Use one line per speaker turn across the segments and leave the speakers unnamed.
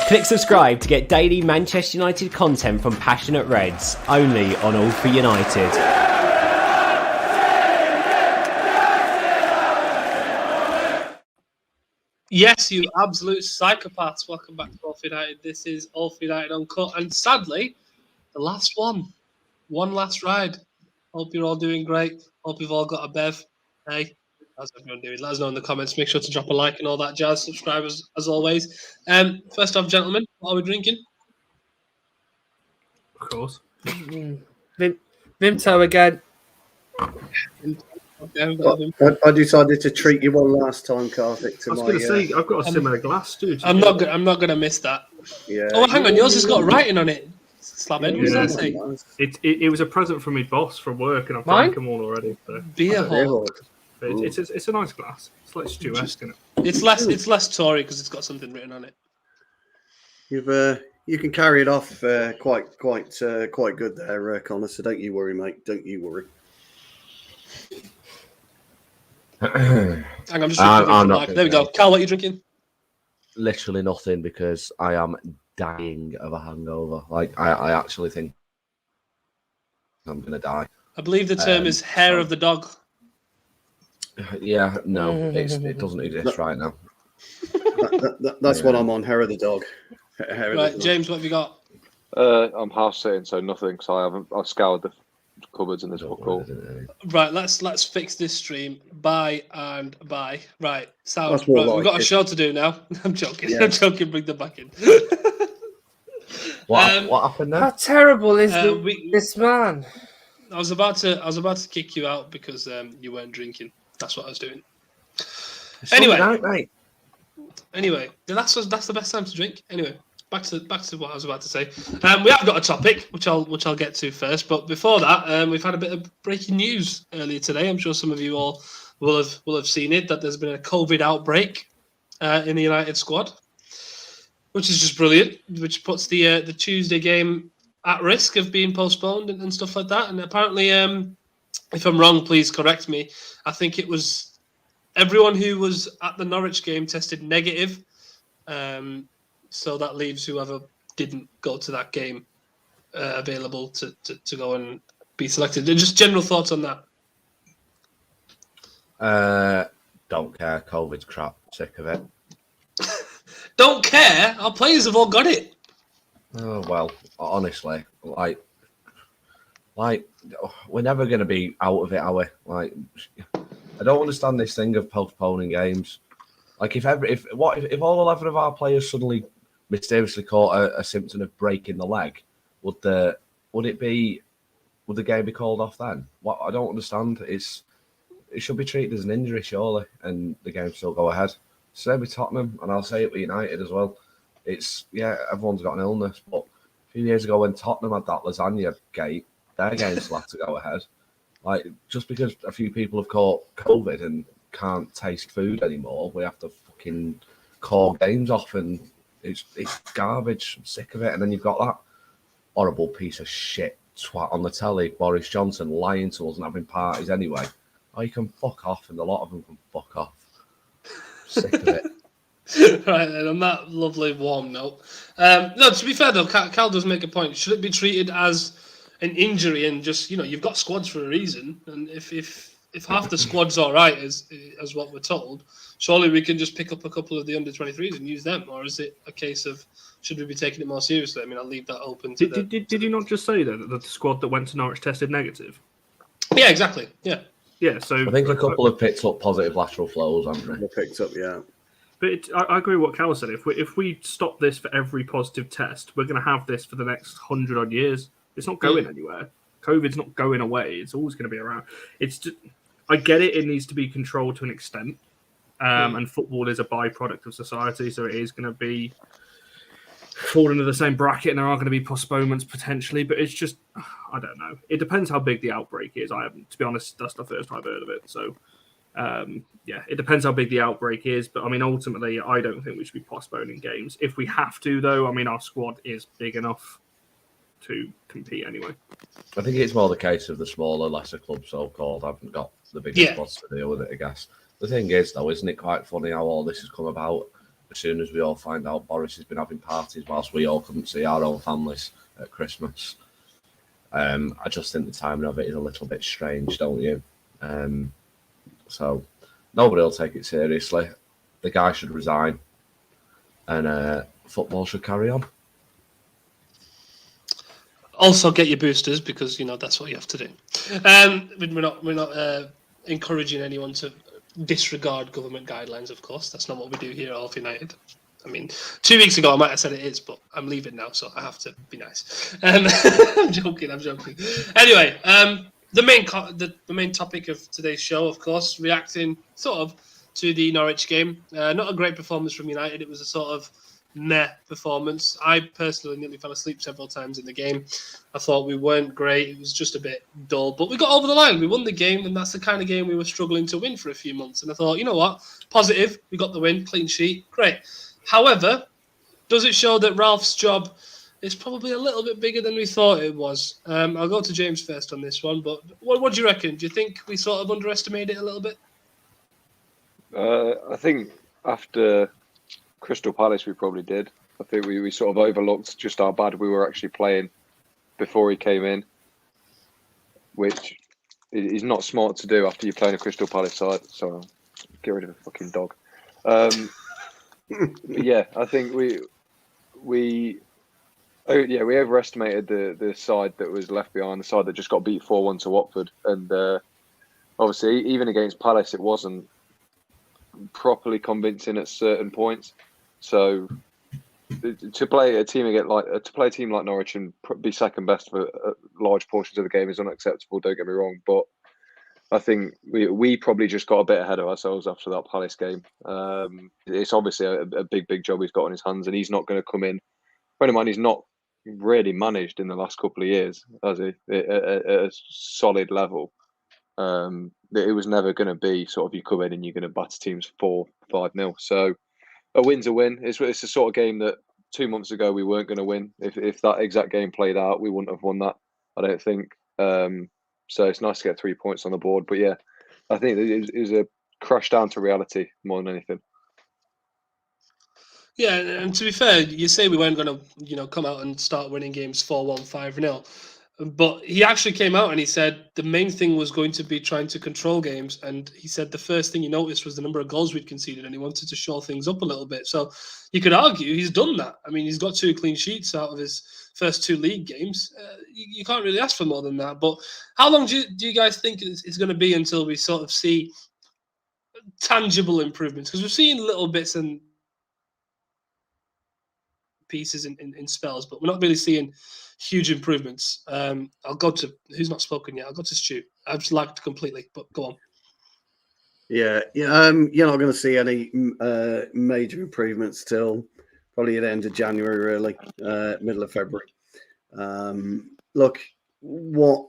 Click subscribe to get daily Manchester United content from passionate Reds, only on All for United.
Yes, you absolute psychopaths. Welcome back to All for United. This is All for United Uncut. And sadly, the last one. One last ride. Hope you're all doing great. Hope you've all got a bev. Hey, how's everyone doing? Let us know in the comments. Make sure to drop a like and all that jazz. Subscribers, as always. First off, gentlemen, what are we drinking?
Of course.
Vimto again.
I decided to treat you one last time, Karthik.
I was going to say, I've got a similar glass, dude.
I'm not going to miss that.
Yeah.
Oh, hang on. Yours has got writing on it. Slab Ed, what does that say?
It was a present from my boss from work, and I've drank them all already. So.
Beer hall.
It's a nice glass. It's like Stuesque, isn't it?
It's less Tory because it's got something written on it.
You can carry it off quite good there, Connor. So don't you worry, mate. Don't you worry.
Hang on, I'm just drinking. There we go. Cal, what are you drinking?
Literally nothing, because I am dying of a hangover. Like, I actually think I'm going to die.
I believe the term is hair of the dog.
Yeah, no, it doesn't exist right now.
That's what I'm on, hair of the dog.
Right, James, what have you got?
I'm house sitting, so nothing. So I've scoured the cupboards in this book.
Right, let's fix this stream. Bye. Right, sound. Right, we've got a show to do now. I'm joking. Yeah. I'm joking. Bring them back in.
What happened there?
How terrible is this man?
I was about to kick you out because you weren't drinking. That's what I was doing. Anyway, that's the best time to drink. Anyway, back to what I was about to say. We have got a topic which I'll get to first, but before that, we've had a bit of breaking news earlier today. I'm sure some of you all will have seen it, that there's been a COVID outbreak in the United squad, which is just brilliant. Which puts the Tuesday game at risk of being postponed and stuff like that. And apparently, if I'm wrong, please correct me. I think it was everyone who was at the Norwich game tested negative. So that leaves whoever didn't go to that game available to go and be selected. Just general thoughts on that.
Don't care. COVID's crap. Sick of it.
Don't care? Our players have all got it.
Oh, well, honestly, like we're never going to be out of it, are we? Like, I don't understand this thing of postponing games. Like, if all 11 of our players suddenly mysteriously caught a symptom of breaking the leg, would the game be called off then? What I don't understand is it should be treated as an injury, surely, and the game still go ahead. Same with Tottenham, and I'll say it with United as well. It's everyone's got an illness, but a few years ago when Tottenham had that lasagna gate, their game still had to go ahead. Like, just because a few people have caught COVID and can't taste food anymore, we have to fucking call games off, and it's garbage. I'm sick of it. And then you've got that horrible piece of shit twat on the telly, Boris Johnson, lying to us and having parties anyway. Oh, you can fuck off, and a lot of them can fuck off. Sick of it.
Right then, on that lovely warm note. No, to be fair though, Cal does make a point. Should it be treated as an injury and just, you've got squads for a reason, and if half the squad's all right as what we're told, surely we can just pick up a couple of the under-23s and use them, or is it a case of should we be taking it more seriously? I mean, I'll leave that open to
Did you not just say that the squad that went to Norwich tested negative?
Yeah, exactly. Yeah,
so
I think a couple have picked up positive lateral flows, haven't they?
Picked up, yeah.
But I agree with what Cal said. If we stop this for every positive test, we're going to have this for the next 100 odd years. It's not going anywhere. COVID's not going away. It's always going to be around. It's just, I get it. It needs to be controlled to an extent. And football is a byproduct of society, so it is going to be fall into the same bracket, and there are going to be postponements potentially. But it's just, I don't know. It depends how big the outbreak is. To be honest, that's the first I've heard of it. So, it depends how big the outbreak is. But I mean, ultimately, I don't think we should be postponing games. If we have to, though, I mean, our squad is big enough to compete anyway.
I think it's more the case of the smaller, lesser clubs, so-called, haven't got the bigger squads to deal with it, I guess. The thing is, though, isn't it quite funny how all this has come about? as soon as we all find out Boris has been having parties whilst we all couldn't see our own families at Christmas. I just think the timing of it is a little bit strange, don't you? So nobody will take it seriously. The guy should resign, and football should carry on.
Also, get your boosters because that's what you have to do. We're not encouraging anyone to disregard government guidelines. Of course, that's not what we do here at Alf United. I mean, 2 weeks ago I might have said it is, but I'm leaving now, so I have to be nice. I'm joking. Anyway, the main topic of today's show, of course, reacting sort of to the Norwich game. Not a great performance from United. It was a sort of meh performance. I personally nearly fell asleep several times in the game. I thought we weren't great. It was just a bit dull, but we got over the line. We won the game, and that's the kind of game we were struggling to win for a few months. And I thought, you know what? Positive. We got the win. Clean sheet. Great. However, does it show that Ralph's job is probably a little bit bigger than we thought it was? I'll go to James first on this one, but what do you reckon? Do you think we sort of underestimated it a little bit?
I think after Crystal Palace, we probably did. I think we sort of overlooked just how bad we were actually playing before he came in, which is not smart to do after you're playing a Crystal Palace side. So get rid of a fucking dog. Yeah, I think we overestimated the side that was left behind, the side that just got beat 4-1 to Watford, and obviously even against Palace it wasn't properly convincing at certain points. So to play a team like Norwich and be second best for large portions of the game is unacceptable. Don't get me wrong, but I think we probably just got a bit ahead of ourselves after that Palace game. It's obviously a big job he's got on his hands, and he's not going to come in. Bear in mind, he's not really managed in the last couple of years, has he? At a solid level. It was never going to be sort of you come in and you're going to batter teams 4-5-0. So a win's a win. It's the sort of game that 2 months ago we weren't going to win. If that exact game played out, we wouldn't have won that, I don't think. So it's nice to get 3 points on the board. But yeah, I think it was a crash down to reality more than anything.
Yeah, and to be fair, you say we weren't going to, come out and start winning games 4-1, 5-0. But he actually came out and he said the main thing was going to be trying to control games. And he said the first thing he noticed was the number of goals we'd conceded, and he wanted to shore things up a little bit. So you could argue he's done that. I mean, he's got 2 clean sheets out of his first 2 league games. You can't really ask for more than that. But how long do you guys think it's going to be until we sort of see tangible improvements? Because we've seen little bits and pieces in spells, but we're not really seeing huge improvements. I'll go to who's not spoken yet. I'll go to Stu. I've just lagged completely, but go on.
Yeah. You're not going to see any major improvements till probably at the end of January, really, middle of February. Look, what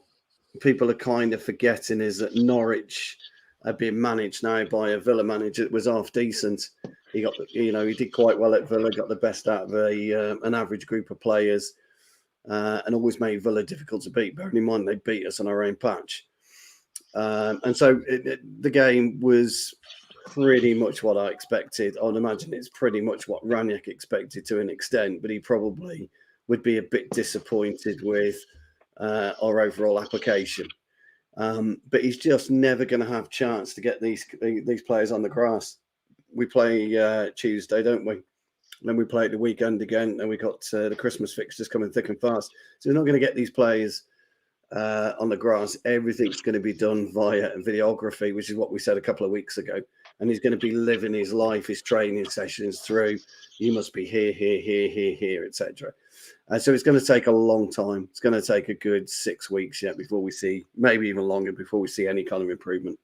people are kind of forgetting is that Norwich are being managed now by a Villa manager that was half decent. He got, he did quite well at Villa, got the best out of an average group of players, and always made Villa difficult to beat. Bearing in mind they beat us on our own patch, and so the game was pretty much what I expected. I'd imagine it's pretty much what Rangnick expected to an extent, but he probably would be a bit disappointed with our overall application. But he's just never going to have a chance to get these players on the grass. We play Tuesday, don't we? Then we play at the weekend again, and we got the Christmas fixtures coming thick and fast. So we're not going to get these players on the grass. Everything's going to be done via videography, which is what we said a couple of weeks ago. And he's going to be living his life, his training sessions through. You must be here, etc. So it's going to take a long time. It's going to take a good 6 weeks yet before we see, maybe even longer, before we see any kind of improvement.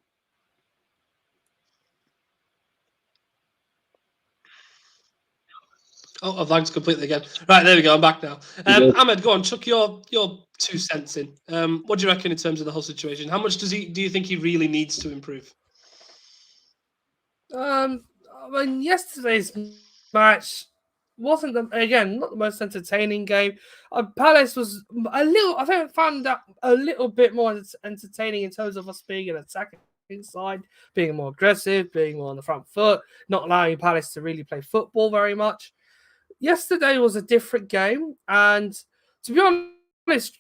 Oh, I've lagged completely again. Right, there we go. I'm back now. Ahmed, go on. Chuck your 2 cents in. What do you reckon in terms of the whole situation? How much do you think he really needs to improve?
I mean, yesterday's match wasn't not the most entertaining game. Palace was I found that a little bit more entertaining in terms of us being an attacking side, being more aggressive, being more on the front foot, not allowing Palace to really play football very much. Yesterday was a different game, and to be honest,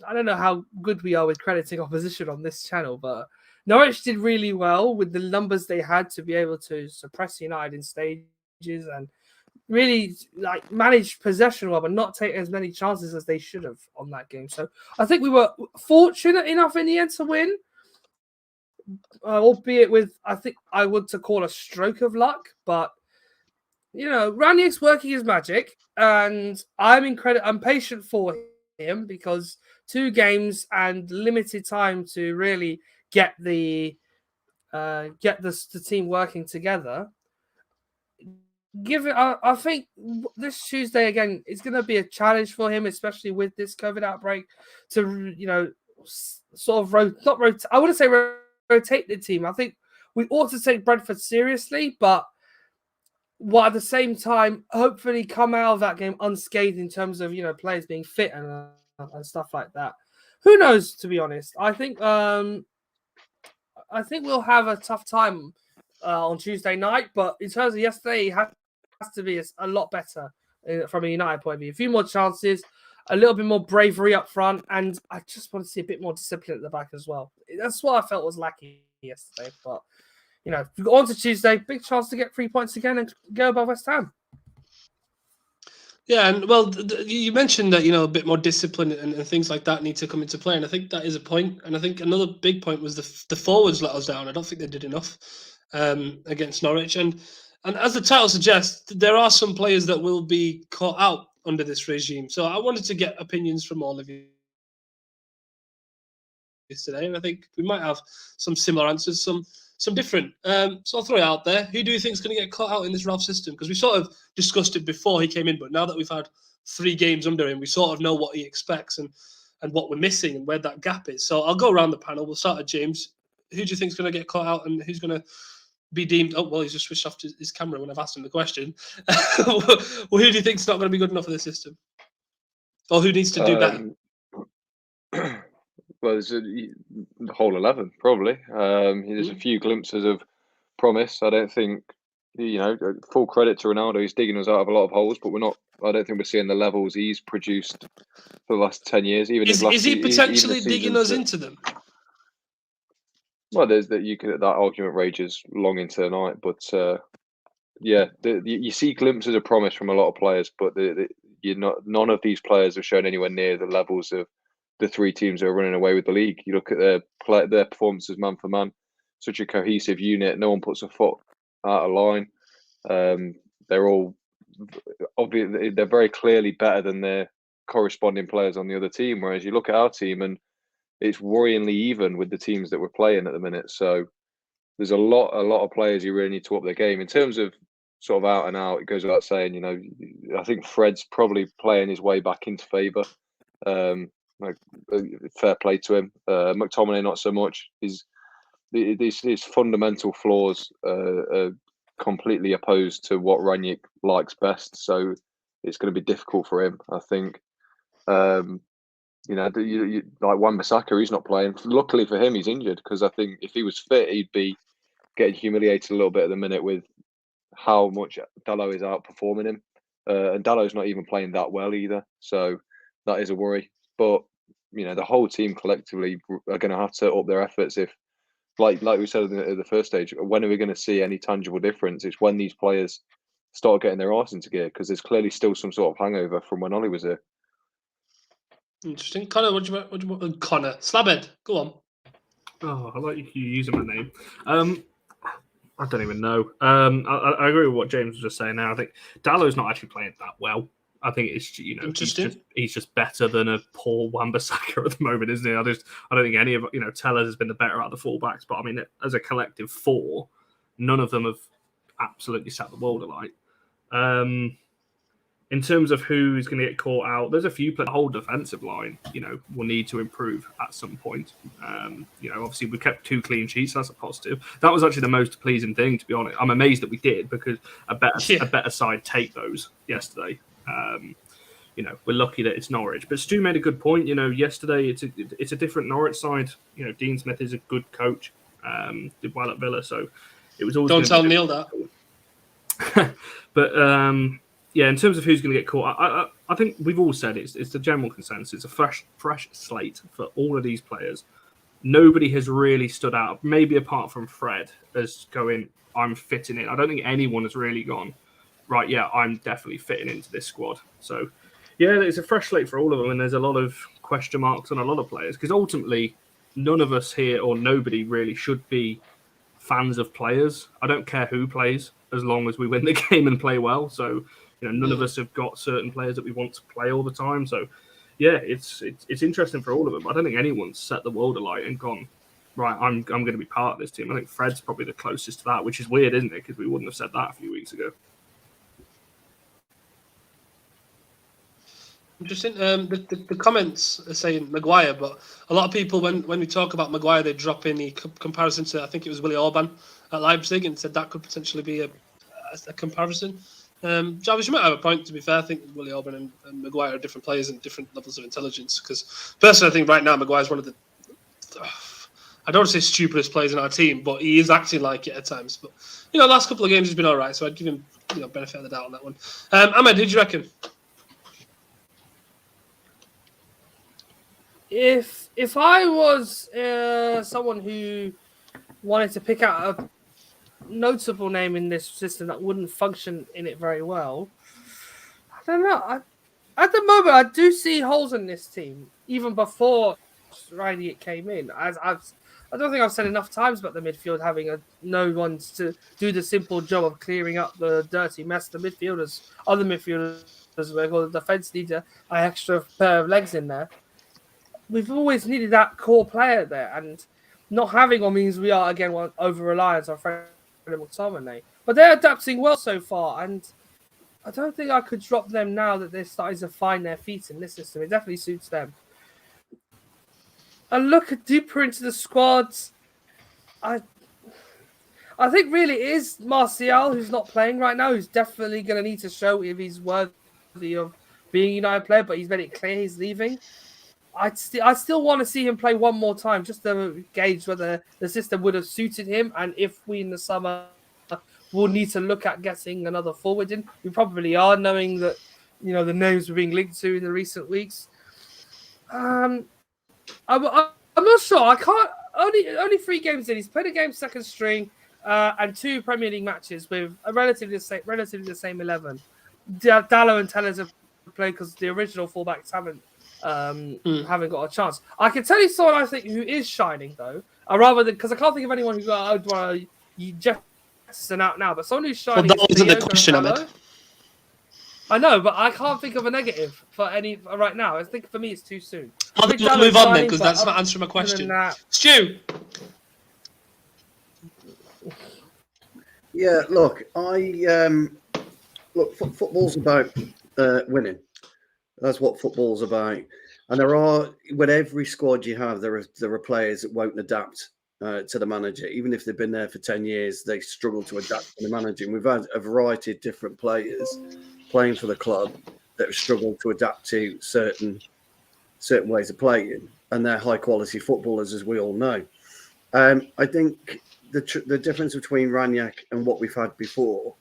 I don't know how good we are with crediting opposition on this channel, but Norwich did really well with the numbers they had to be able to suppress United in stages and really like manage possession well, but not take as many chances as they should have on that game. So I think we were fortunate enough in the end to win, albeit with, I think I would to call a stroke of luck, but Rangnick's working his magic, and I'm patient for him because 2 games and limited time to really get the team working together. I think this Tuesday again is going to be a challenge for him, especially with this COVID outbreak, to sort of I wouldn't say rotate the team. I think we ought to take Brentford seriously, but while at the same time, hopefully come out of that game unscathed in terms of players being fit and stuff like that. Who knows? To be honest, I think we'll have a tough time on Tuesday night. But in terms of yesterday, it has to be a lot better from a United point of view. A few more chances, a little bit more bravery up front, and I just want to see a bit more discipline at the back as well. That's what I felt was lacking yesterday, but. If we go on to Tuesday, big chance to get 3 points again and go above West Ham.
Yeah, and you mentioned that a bit more discipline and things like that need to come into play, and I think that is a point. And I think another big point was the forwards let us down. I don't think they did enough against Norwich, and as the title suggests, there are some players that will be caught out under this regime. So I wanted to get opinions from all of you today, and I think we might have some similar answers, some different. So I'll throw it out there. Who do you think is going to get caught out in this Ralph system? Because we sort of discussed it before he came in, but now that we've had 3 games under him, we sort of know what he expects and what we're missing and where that gap is. So I'll go around the panel. We'll start at James. Who do you think is going to get caught out and who's going to be deemed? Oh, well, he's just switched off his camera when I've asked him the question. Well, who do you think is not going to be good enough for the system? Or who needs to do better?
Well, there's the whole 11, probably. There's a few glimpses of promise. I don't think, full credit to Ronaldo. He's digging us out of a lot of holes, but I don't think we're seeing the levels he's produced for the last 10 years.
Is he potentially digging us into them?
Well, that argument rages long into the night, but you see glimpses of promise from a lot of players, but none of these players have shown anywhere near the levels of the 3 teams that are running away with the league. You look at their performances man for man, such a cohesive unit. No one puts a foot out of line. They're all obviously they're very clearly better than their corresponding players on the other team. Whereas you look at our team and it's worryingly even with the teams that we're playing at the minute. So there's a lot of players who really need to up their game in terms of sort of out and out. It goes without saying, I think Fred's probably playing his way back into favour. Fair play to him. McTominay not so much. His fundamental flaws are completely opposed to what Rangnick likes best. So it's going to be difficult for him, I think. Like Wan-Bissaka, he's not playing. Luckily for him, he's injured because I think if he was fit, he'd be getting humiliated a little bit at the minute with how much Dalot is outperforming him. And Dalot's not even playing that well either. So that is a worry. But the whole team collectively are going to have to up their efforts. If, like we said at the first stage, when are we going to see any tangible difference? It's when these players start getting their arse into gear, because there's clearly still some sort of hangover from when Ollie was here.
Interesting, Connor. What do you want? Connor Slabhead, go on.
Oh, I like you using my name. I don't even know. I agree with what James was just saying. Now I think Dallow's not actually playing that well. I think it's he's just better than a poor Wan-Bissaka at the moment, isn't he? I don't think any of Tellers has been the better out of the fullbacks, but I mean, as a collective 4, none of them have absolutely set the world alight. In terms of who's going to get caught out, there's a few players. The whole defensive line, will need to improve at some point. Obviously we kept 2 clean sheets. So that's a positive. That was actually the most pleasing thing, to be honest. I'm amazed that we did, because a better side take those yesterday. We're lucky that it's Norwich. But Stu made a good point. Yesterday it's a different Norwich side. Dean Smith is a good coach. did well at Villa. So it was always.
Don't tell Neil that.
But yeah, in terms of who's going to get caught, I think we've all said it's the general consensus. It's a fresh slate for all of these players. Nobody has really stood out, maybe apart from Fred, as going, I'm fitting in. I don't think anyone has really gone, right, yeah, I'm definitely fitting into this squad. So, yeah, it's a fresh slate for all of them, and there's a lot of question marks on a lot of players, because ultimately, none of us here, or nobody really, should be fans of players. I don't care who plays, as long as we win the game and play well. So, none of us have got certain players that we want to play all the time. So, yeah, it's interesting for all of them. I don't think anyone's set the world alight and gone, right, I'm going to be part of this team. I think Fred's probably the closest to that, which is weird, isn't it? Because we wouldn't have said that a few weeks ago.
Interesting. The comments are saying Maguire, but a lot of people, when we talk about Maguire, they drop in the comparison to, I think it was Willy Orban at Leipzig, and said that could potentially be a comparison. Jarvis, you might have a point, to be fair. I think Willy Orban and Maguire are different players and different levels of intelligence. Because personally, I think right now Maguire's one of the, I don't want to say stupidest players in our team, but he is acting like it at times. But, the last couple of games he's been all right, so I'd give him benefit of the doubt on that one. Ahmed, who do you reckon?
If I was someone who wanted to pick out a notable name in this system that wouldn't function in it very well, I don't know. At the moment, I do see holes in this team, even before Rangnick came in. I don't think I've said enough times about the midfield having no ones to do the simple job of clearing up the dirty mess. The other midfielders, the defence need an extra pair of legs in there. We've always needed that core player there, and not having one means we are again over reliant on Fred McTominay. But they're adapting well so far, and I don't think I could drop them now that they're starting to find their feet in this system. It definitely suits them. And look deeper into the squads. I think really it is Martial who's not playing right now, who's definitely going to need to show if he's worthy of being a United player, but he's made it clear he's leaving. I still want to see him play one more time just to gauge whether the system would have suited him, and if we in the summer will need to look at getting another forward in. We probably are, knowing that the names we're being linked to in the recent weeks. I'm not sure. I can't. Only 3 games in. He's played a game second string and 2 Premier League matches with a relatively the same 11. Dallo and Tellers have played because the original fullbacks haven't got a chance. I can tell you someone I think who is shining though. Rather than, because I can't think of anyone who I'd want to jettison out now, but someone who's shining.
Well, that wasn't the question, Ahmed.
I know, but I can't think of a negative for any right now. I think for me it's too soon.
I'll move on then, because that's not answering my question. Stu.
Yeah, look, football's about winning. That's what football's about. And with every squad you have, there are players that won't adapt to the manager. Even if they've been there for 10 years, they struggle to adapt to the manager. And we've had a variety of different players playing for the club that have struggled to adapt to certain ways of playing. And they're high-quality footballers, as we all know. I think the difference between Rangnick and what we've had before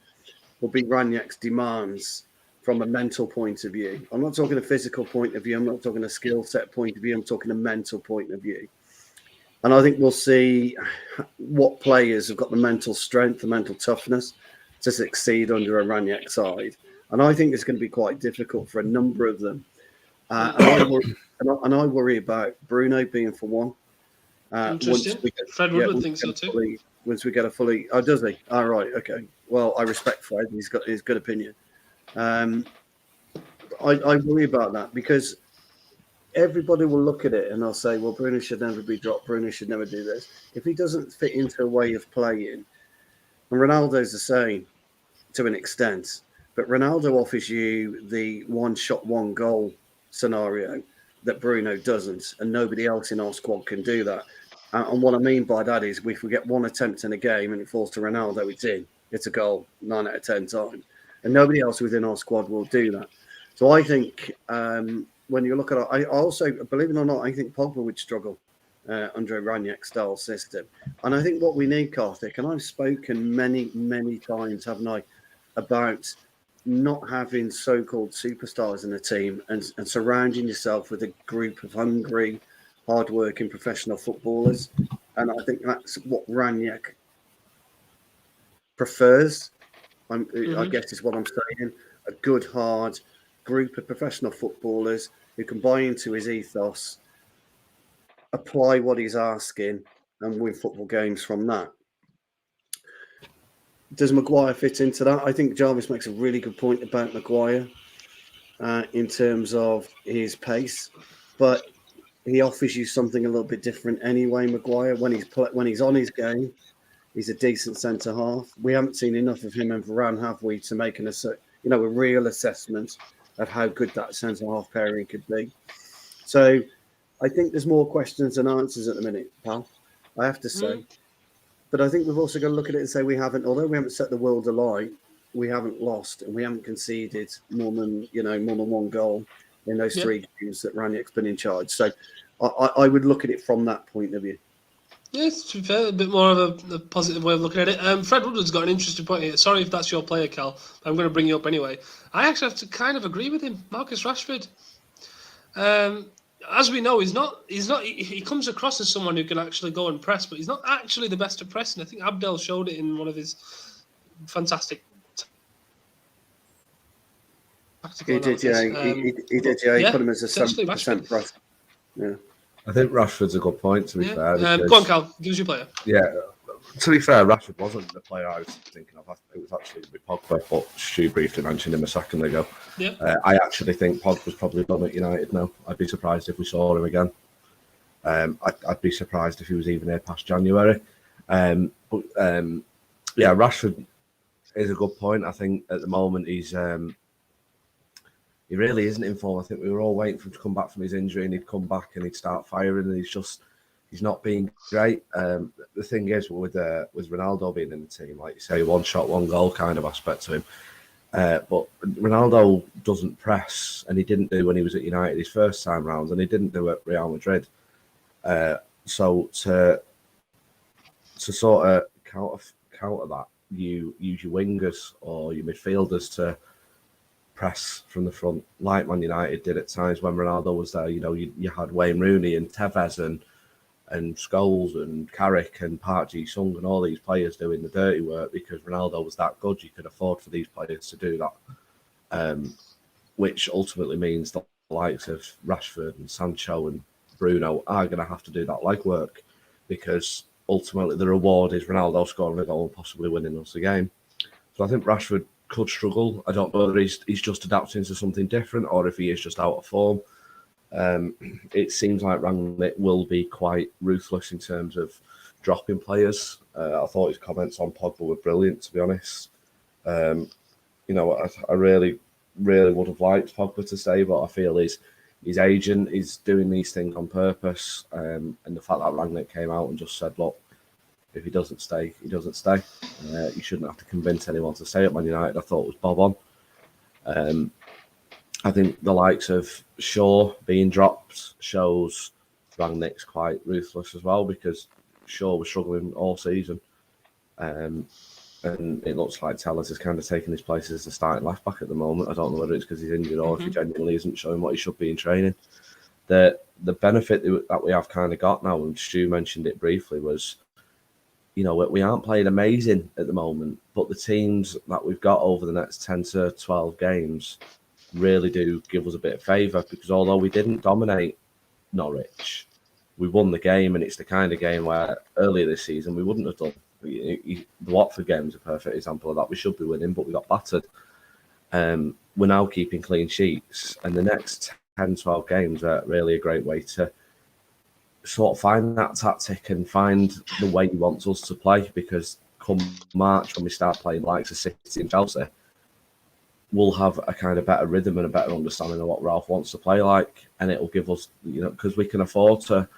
will be Rangnick's demands from a mental point of view. I'm not talking a physical point of view. I'm not talking a skill set point of view. I'm talking a mental point of view. And I think we'll see what players have got the mental strength, the mental toughness to succeed under a Rangnick side. And I think it's going to be quite difficult for a number of them. And I worry about Bruno being for one.
Interesting. Fred Woodward thinks so too.
Once we get a fully... Oh, does he? Oh, right, okay. Well, I respect Fred. He's got his good opinion. I worry about that because everybody will look at it and they'll say, well, Bruno should never be dropped. Bruno should never do this. If he doesn't fit into a way of playing, and Ronaldo's the same to an extent, but Ronaldo offers you the one shot, one goal scenario that Bruno doesn't, and nobody else in our squad can do that. And what I mean by that is if we get one attempt in a game and it falls to Ronaldo, it's in. It's a goal 9 out of 10 times. And nobody else within our squad will do that. So I think when you look at it, I also, believe it or not, I think Pogba would struggle under a Rangnick style system. And I think what we need, Karthik, and I've spoken many, many times, haven't I, about not having so-called superstars in a team and surrounding yourself with a group of hungry, hard-working professional footballers. And I think that's what Rangnick prefers. I guess is what I'm saying. A good, hard group of professional footballers who can buy into his ethos, apply what he's asking, and win football games from that. Does Maguire fit into that? I think Jarvis makes a really good point about Maguire in terms of his pace, but he offers you something a little bit different anyway. Maguire, when he's on his game, he's a decent centre half. We haven't seen enough of him and Varane, have we, to make a real assessment of how good that centre half pairing could be. So I think there's more questions than answers at the minute, pal. I have to say. But I think we've also got to look at it and say although we haven't set the world alight, we haven't lost and we haven't conceded more than one goal in those 3 games that Rangnick's been in charge. So I would look at it from that point of view.
Yes, to be fair, a bit more of a positive way of looking at it. Fred Woodward's got an interesting point here. Sorry if that's your player, Cal. I'm going to bring you up anyway. I actually have to kind of agree with him. Marcus Rashford. As we know, he comes across as someone who can actually go and press, but he's not actually the best at pressing. I think Abdel showed it in one of his fantastic tactical analysis.
He did, He put him as a 7% press. Yeah.
I think Rashford's a good point, to be fair.
Go on, Cal. Give us your player.
Yeah. To be fair, Rashford wasn't the player I was thinking of. It was actually with Pogba, but Stu briefly mentioned him a second ago.
Yeah.
I actually think Pogba's probably done at United now. I'd be surprised if we saw him again. I'd be surprised if he was even here past January. Rashford is a good point. I think at the moment he really isn't in form. I think we were all waiting for him to come back from his injury and he'd come back and he'd start firing, and he's not being great. The thing is, with Ronaldo being in the team, like you say, one shot, one goal kind of aspect to him. But Ronaldo doesn't press, and he didn't do when he was at United his first time round, and he didn't do at Real Madrid. So to sort of counter that, you use your wingers or your midfielders to press from the front, like Man United did at times when Ronaldo was there. You had Wayne Rooney and Tevez and Scholes and Carrick and Park Ji-sung and all these players doing the dirty work because Ronaldo was that good. You could afford for these players to do that, which ultimately means the likes of Rashford and Sancho and Bruno are going to have to do that legwork because ultimately the reward is Ronaldo scoring a goal and possibly winning us the game. So I think Rashford could struggle. I don't know whether he's just adapting to something different or if he is just out of form. It seems like Rangnick will be quite ruthless in terms of dropping players. I thought his comments on Pogba were brilliant, to be honest. I really, really would have liked Pogba to stay, but I feel his agent is doing these things on purpose. And the fact that Rangnick came out and just said, look, if he doesn't stay, he doesn't stay. You shouldn't have to convince anyone to stay at Man United. I thought it was bob on. I think the likes of Shaw being dropped shows Rangnick's quite ruthless as well because Shaw was struggling all season. And it looks like Tellers is kind of taking his place as the starting left back at the moment. I don't know whether it's because he's injured or if he genuinely isn't showing what he should be in training. The benefit that we have kind of got now, and Stu mentioned it briefly, was we aren't playing amazing at the moment, but the teams that we've got over the next 10 to 12 games really do give us a bit of favour because although we didn't dominate Norwich, we won the game, and it's the kind of game where earlier this season we wouldn't have done. The Watford game is a perfect example of that. We should be winning, but we got battered. We're now keeping clean sheets, and the next 10, 12 games are really a great way to sort of find that tactic and find the way he wants us to play because come March, when we start playing likes of City and Chelsea, we'll have a kind of better rhythm and a better understanding of what Ralph wants to play like, and it'll give us, because we can afford to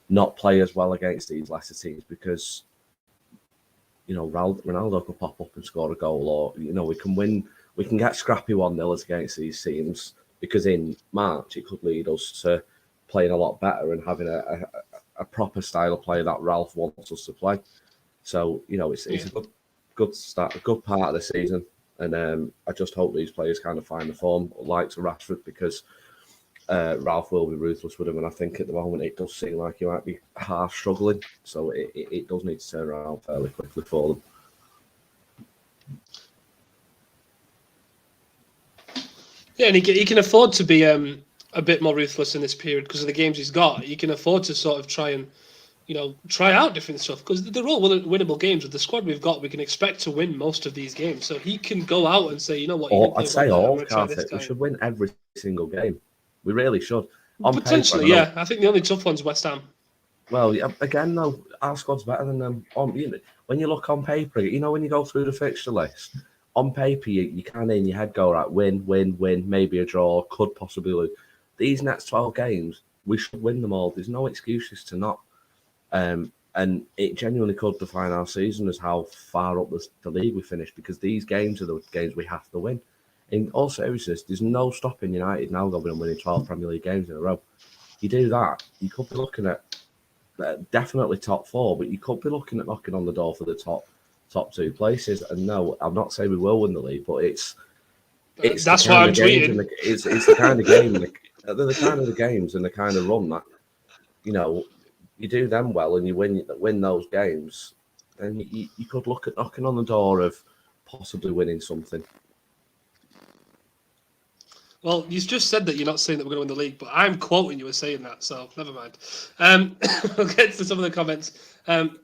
not play as well against these lesser teams because, Ronaldo could pop up and score a goal, or, we can win, we can get scrappy 1-0 against these teams because in March it could lead us to playing a lot better and having a proper style of play that Ralph wants us to play. So, it's a good start, a good part of the season. And I just hope these players kind of find the form, like to Rashford, because Ralph will be ruthless with him. And I think at the moment it does seem like he might be half struggling. So it does need to turn around fairly quickly for them.
Yeah, and he can afford to be a bit more ruthless in this period because of the games he's got. He can afford to sort of try and, try out different stuff because they're all winnable games. With the squad we've got, we can expect to win most of these games. So he can go out and say, you know what,
I'd say all, can't it? We should win every single game. We really should.
Potentially, yeah. I think the only tough one's West Ham.
Well, yeah, again, though, our squad's better than them. When you look on paper, when you go through the fixture list, on paper, you kind of in your head go, right, win, maybe a draw, could possibly lose. These next 12 games, we should win them all. There's no excuses to not. And it genuinely could define our season as how far up the league we finish, because these games are the games we have to win. In all seriousness, there's no stopping United now going and winning 12 Premier League games in a row. You do that, you could be looking at definitely top 4, but you could be looking at knocking on the door for the top 2 places. And no, I'm not saying we will win the league, but it's
that's why I'm tweeting.
It's the kind of game, the kind of the games and the kind of run that you do them well and you win those games, then you could look at knocking on the door of possibly winning something.
Well, you just said that you're not saying that we're going to win the league, but I'm quoting you as saying that, so never mind. We'll get to some of the comments.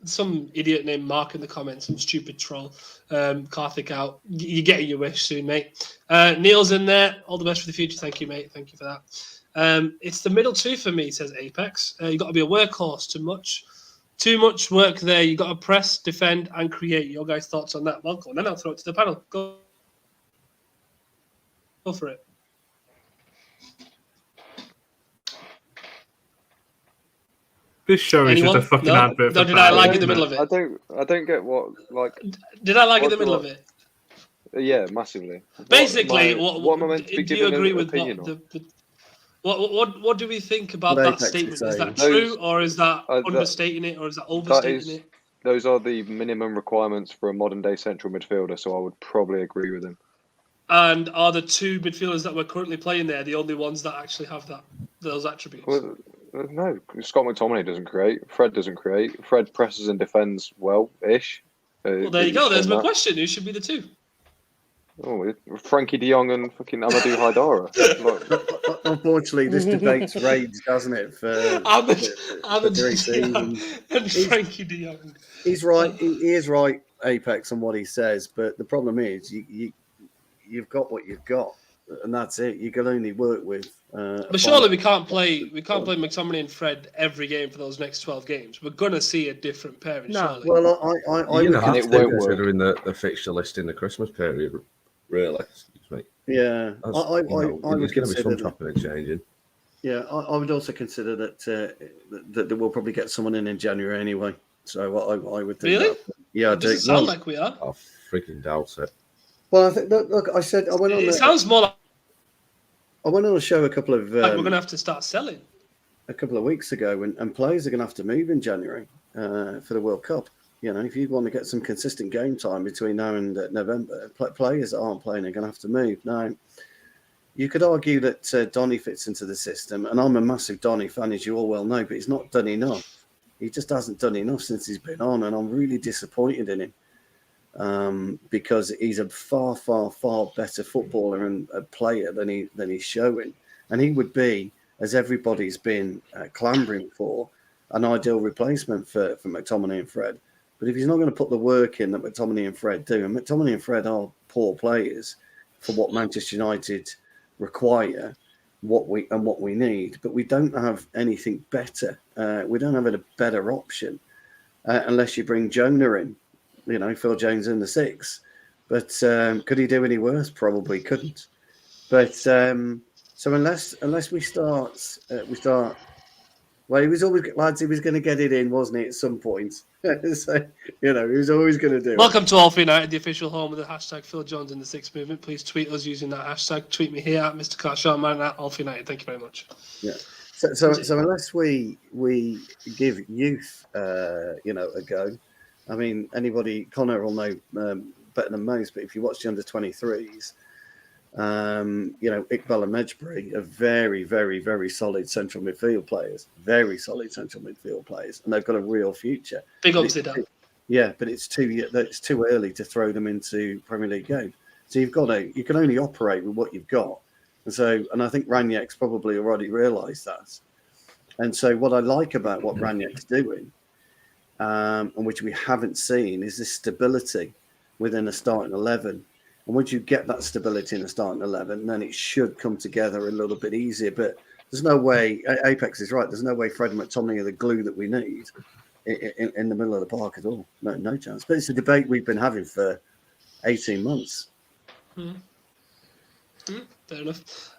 Some idiot named Mark in the comments, some stupid troll. Karthik out. You're getting your wish soon, mate. Neil's in there. All the best for the future. Thank you, mate. Thank you for that. It's the middle 2 for me, says Apex. You've got to be a workhorse. Too much work there. You've got to press, defend, and create. Your guys' thoughts on that? Well, go on, then I'll throw it to the panel. Go for it.
This show is just a fucking advert.
No, did I like in the middle of it?
I don't get what
Did I like in the middle of it?
Yeah, massively.
Basically,
what am I meant to be
do you agree with what do we think about that statement? Is that true, or is that understating it, or is that overstating it?
Those are the minimum requirements for a modern day central midfielder, so I would probably agree with him.
And are the 2 midfielders that we're currently playing there the only ones that actually have those attributes?
Well, no, Scott McTominay doesn't create. Fred doesn't create. Fred presses and defends well-ish.
Well, there you go. There's my question. Who should be the 2?
Oh, Frankie De Jong and fucking Amadou Haidara.
Unfortunately, this debate's raged, hasn't it? For
and Frankie De Jong.
He's right. He is right, Apex, on what he says. But the problem is, you've got what you've got, and that's it. You can only work with.
But surely we can't play McTominay and Fred every game for those next 12 games. We're gonna see a different pairing.
No,
surely.
well, I
you have to considering the fixture list in the Christmas period, really. Excuse me.
Yeah,
I would going to be some chopping and changing.
Yeah, I would also consider that we'll probably get someone in January anyway. So I would think.
Really?
That. Yeah,
does it sound like we are?
I freaking doubt it.
Well, I think look. I said I went on.
It sounds more like
I went on a show a couple of.
Like we're going to have to start selling.
A couple of weeks ago, and players are going to have to move in January for the World Cup. If you want to get some consistent game time between now and November, players that aren't playing are going to have to move. Now, you could argue that Donny fits into the system, and I'm a massive Donny fan, as you all well know, but he's not done enough. He just hasn't done enough since he's been on, and I'm really disappointed in him. Because he's a far, far, far better footballer and a player than he's showing, and he would be, as everybody's been clambering for, an ideal replacement for McTominay and Fred. But if he's not going to put the work in that McTominay and Fred do, and McTominay and Fred are poor players for what Manchester United require, what we need, but we don't have anything better. We don't have a better option unless you bring Jonah in. Phil Jones in the 6. But could he do any worse? Probably couldn't. But so unless we start. Well, he was always, lads. He was going to get it in, wasn't he? At some point, so he was always going to do.
Welcome to All for United, the official home of the hashtag Phil Jones in the 6 movement. Please tweet us using that hashtag. Tweet me here at Mr. Carshaw Man at All for United. Thank you very much.
Yeah. So unless we give youth, a go, I mean, anybody, Connor will know better than most, but if you watch the under-23s, Iqbal and Mejbri are very, very, very solid central midfield players. Very solid central midfield players, and they've got a real future.
Big ups to that.
Yeah, but it's too early to throw them into Premier League games. So you can only operate with what you've got. And I think Rangnick's probably already realised that. And so what I like about what Rangnick's doing, and which we haven't seen, is this stability within a starting 11. And once you get that stability in the starting 11, then it should come together a little bit easier. But there's no way, Apex is right, there's no way Fred and McTominay are the glue that we need in the middle of the park at all. No chance. But it's a debate we've been having for 18 months.
Fair enough.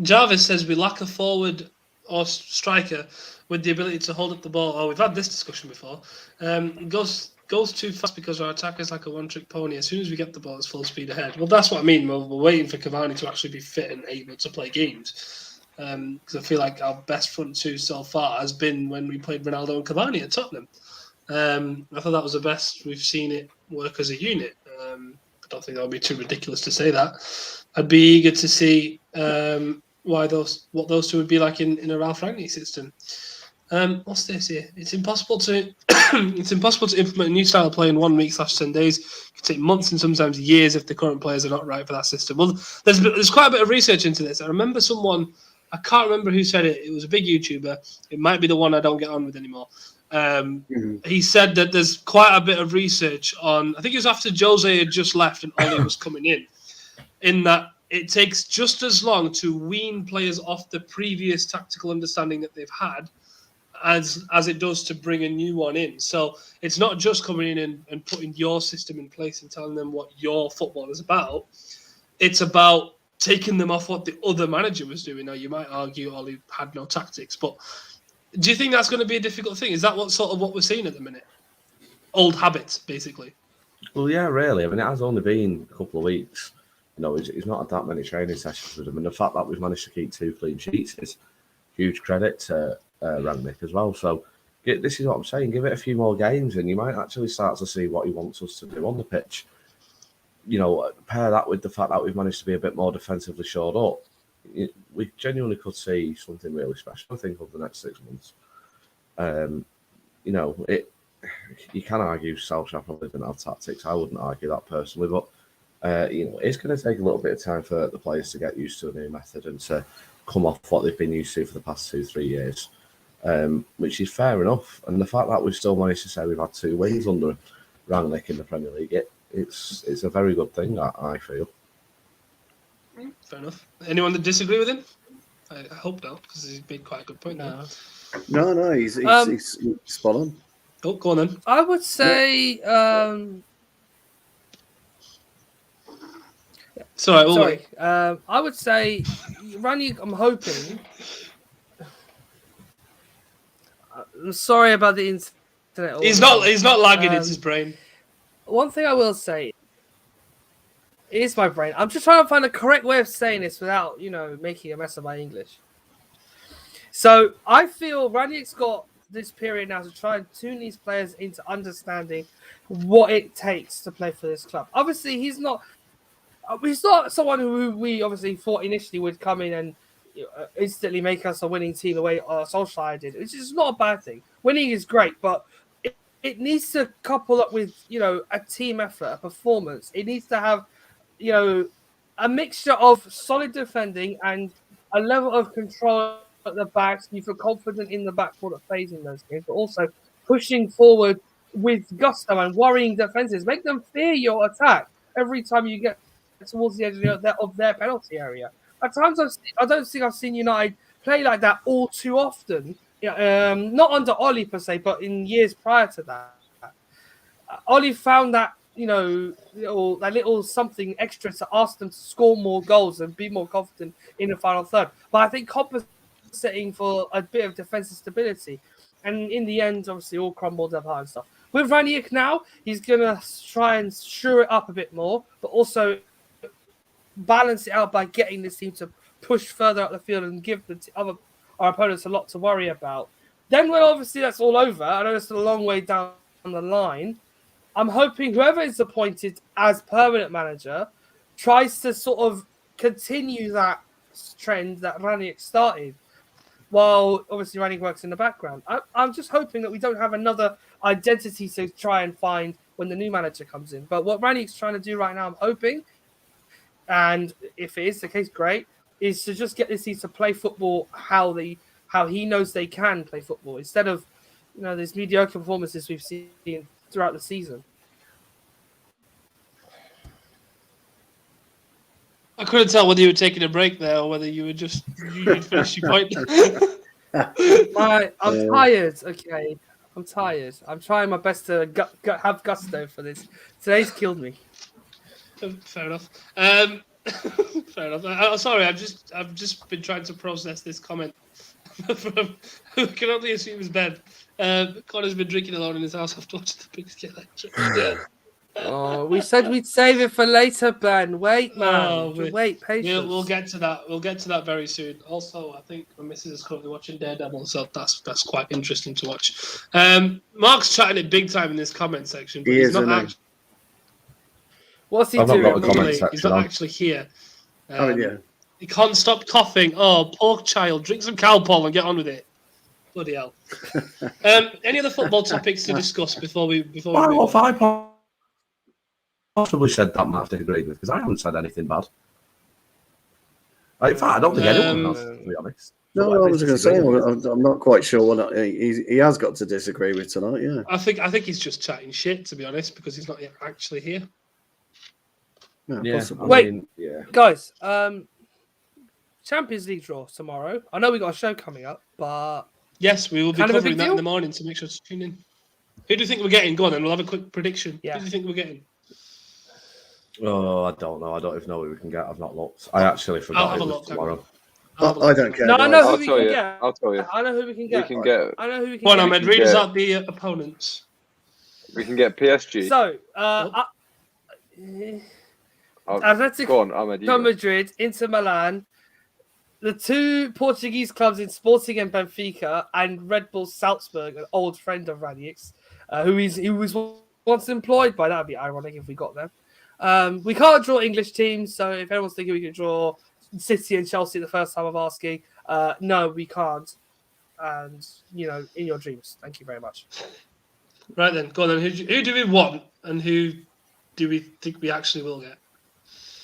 Jarvis says we lack a forward or striker with the ability to hold up the ball. Oh, we've had this discussion before. Goes too fast because our attack is like a one-trick pony. As soon as we get the ball, it's full speed ahead. Well, that's what I mean. We're waiting for Cavani to actually be fit and able to play games. Because I feel like our best front two so far has been when we played Ronaldo and Cavani at Tottenham. I thought that was the best we've seen it work as a unit. I don't think that would be too ridiculous to say that. I'd be eager to see what those two would be like in a Ralph Rangnick system. What's this here? It's impossible to implement a new style of play in 1 week / 10 days. It can take months and sometimes years if the current players are not right for that system. Well, there's quite a bit of research into this. I remember someone, I can't remember who said it. It was a big YouTuber. It might be the one I don't get on with anymore. He said that there's quite a bit of research on, I think it was after Jose had just left and Oli was coming in that it takes just as long to wean players off the previous tactical understanding that they've had as it does to bring a new one in. So it's not just coming in and putting your system in place and telling them what your football is about. It's about taking them off what the other manager was doing. Now, you might argue Oli had no tactics, but do you think that's going to be a difficult thing? Is that what we're seeing at the minute? Old habits, basically.
Well, yeah, really. I mean, it has only been a couple of weeks. He's not had that many training sessions with him, and the fact that we've managed to keep 2 clean sheets is huge credit to Rangnick as well. So this is what I'm saying. Give it a few more games, and you might actually start to see what he wants us to do on the pitch. Pair that with the fact that we've managed to be a bit more defensively shored up. We genuinely could see something really special, I think, over the next 6 months. You can argue Solskjaer probably didn't have tactics. I wouldn't argue that personally, but it's going to take a little bit of time for the players to get used to a new method and to come off what they've been used to for the past 2-3 years, which is fair enough. And the fact that we've still managed to say we've had 2 wins under Rangnick in the Premier League, it's a very good thing, I feel.
Fair enough. Anyone that disagree with him? I hope not, because he's made quite a good point now.
No, he's spot on.
Oh, go on then.
I would say... Sorry. I would say, Rangnick, I'm hoping... I'm sorry about the internet.
He's not lagging, it's his brain.
One thing I will say... It is my brain. I'm just trying to find a correct way of saying this without, making a mess of my English. So I feel Rangnick's got this period now to try and tune these players into understanding what it takes to play for this club. Obviously, he's not someone who we obviously thought initially would come in and instantly make us a winning team the way Solskjaer did, which is not a bad thing. Winning is great, but it needs to couple up with, a team effort, a performance. It needs to have a mixture of solid defending and a level of control at the back, so you feel confident in the back four that plays in those games, but also pushing forward with gusto and worrying defenses. Make them fear your attack every time you get towards the edge of their penalty area. At times, I don't think I've seen United play like that all too often. Not under Oli per se, but in years prior to that. Oli found that little something extra to ask them to score more goals and be more confident in the final third. But I think compensating for a bit of defensive stability, and in the end, obviously, all crumbled apart and stuff. With Rangnick now, he's going to try and shore it up a bit more, but also balance it out by getting this team to push further up the field and give the our opponents a lot to worry about. Then when obviously that's all over, I know it's a long way down the line, I'm hoping whoever is appointed as permanent manager tries to sort of continue that trend that Rangnick started, while obviously Rangnick works in the background. I'm just hoping that we don't have another identity to try and find when the new manager comes in. But what Rangnick's trying to do right now, I'm hoping, and if it is the case, great, is to just get this team to play football how he knows they can play football, instead of these mediocre performances we've seen throughout the season.
I couldn't tell whether you were taking a break there or whether you were just you'd finished your point.
I'm tired. Okay, I'm tired. I'm trying my best to have gusto for this. Today's killed me.
Fair enough. Fair enough. Sorry, I've just been trying to process this comment from who can only assume is Ben. Connor's been drinking alone in his house after watching the Pigs get lectured. Yeah.
Oh, we said we'd save it for later, Ben. Wait, man. Wait, patience.
We'll get to that. We'll get to that very soon. Also, I think my missus is currently watching Daredevil, so that's quite interesting to watch. Mark's chatting it big time in this comment section, but he's not actually.
What's he
I've not
doing?
got a comment section
He's not
on.
actually here.
Yeah.
He can't stop coughing. Oh, poor child. Drink some Calpol and get on with it. Bloody hell. Any other football topics to discuss before we move
Well,
on?
if I possibly said that, might have to agree with, because I haven't said anything bad. In fact, I don't think anyone has, to be honest.
No, I was going to say, I'm not quite sure what he has got to disagree with tonight. Yeah,
I think he's just chatting shit, to be honest, because he's not yet actually here.
yeah, possibly.
Wait.
Yeah.
Guys, Champions League draw tomorrow. I know we got a show coming up, but
Yes, we will be
Kind of a
covering
big
that in
deal?
the morning, so make sure to tune in. Who do you think we're getting? Go on, then we'll have a quick prediction.
Yeah.
Who do you think we're getting?
Oh, I don't know. I don't even know who we can get. I've not looked. I actually
I'll
forgot
have
it
a
was
look.
tomorrow.
I don't care.
No, I
guys.
know who
I'll
we
tell
can
you.
get.
I'll tell you.
I know who we can
We
get.
can get.
I know who we can
Go on,
get.
Ahmed, read us
Yeah.
out the opponents.
We can get PSG.
So,
Oh,
Atletico
go on, Ahmed. You go.
Madrid, Inter Milan, the two Portuguese clubs in Sporting and Benfica, and Red Bull Salzburg, an old friend of Rangnick's, who was once employed by. That would be ironic if we got them. We can't draw English teams, so if anyone's thinking we can draw City and Chelsea the first time of asking, no, we can't. And in your dreams. Thank you very much.
Right then, go on then. Who do we want, and who do we think we actually will get?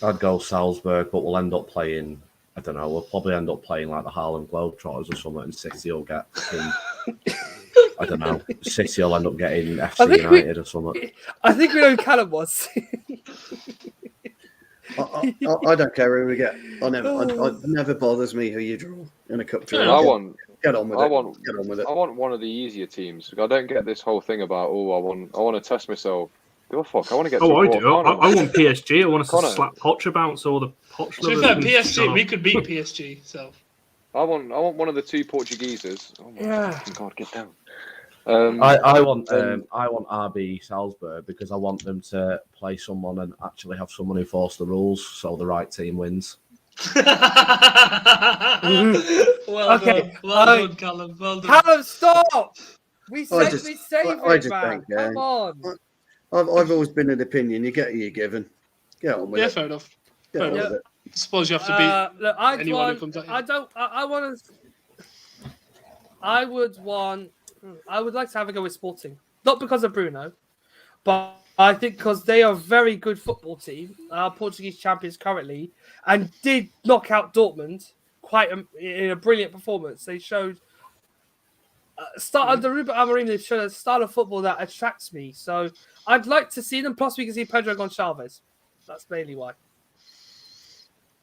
I'd go Salzburg, but we'll end up playing. I don't know. We'll probably end up playing like the Harlem Globetrotters or something, and City will get. I don't know. City will end up getting FC United or something.
I think we know who Callum was.
I don't care who we get. It never bothers me who you draw in a cup draw. Get on with it. Get on with it.
I want one of the easier teams. I don't get this whole thing about I want to test myself. Give a fuck. I want to get.
Oh, I do. I want PSG. I want us to
Connor.
slap Poch about, so all the Poch
To be
lovers
fair,
can
PSG,
shut
we
up.
could beat PSG. So
I want one of the two Portugueses. Oh my
Yeah.
God, get down.
I want RB Salzburg because I want them to play someone and actually have someone enforce the rules so the right team wins.
Well done, Callum. Well done.
Callum, stop! We said
just-
we save
I
it,
just
man.
think,
Come on.
I've always been of the opinion you get what you're given. Get on with
Yeah,
it.
fair enough.
Get on
fair
with it.
I suppose you have to beat
Look,
anyone who comes at you.
I would like to have a go with Sporting. Not because of Bruno, but I think because they are a very good football team, our Portuguese champions currently, and did knock out Dortmund in a brilliant performance. They showed under Ruben Amorim, they've shown a style of football that attracts me. So I'd like to see them. Plus, we can see Pedro Gonçalves. That's mainly why.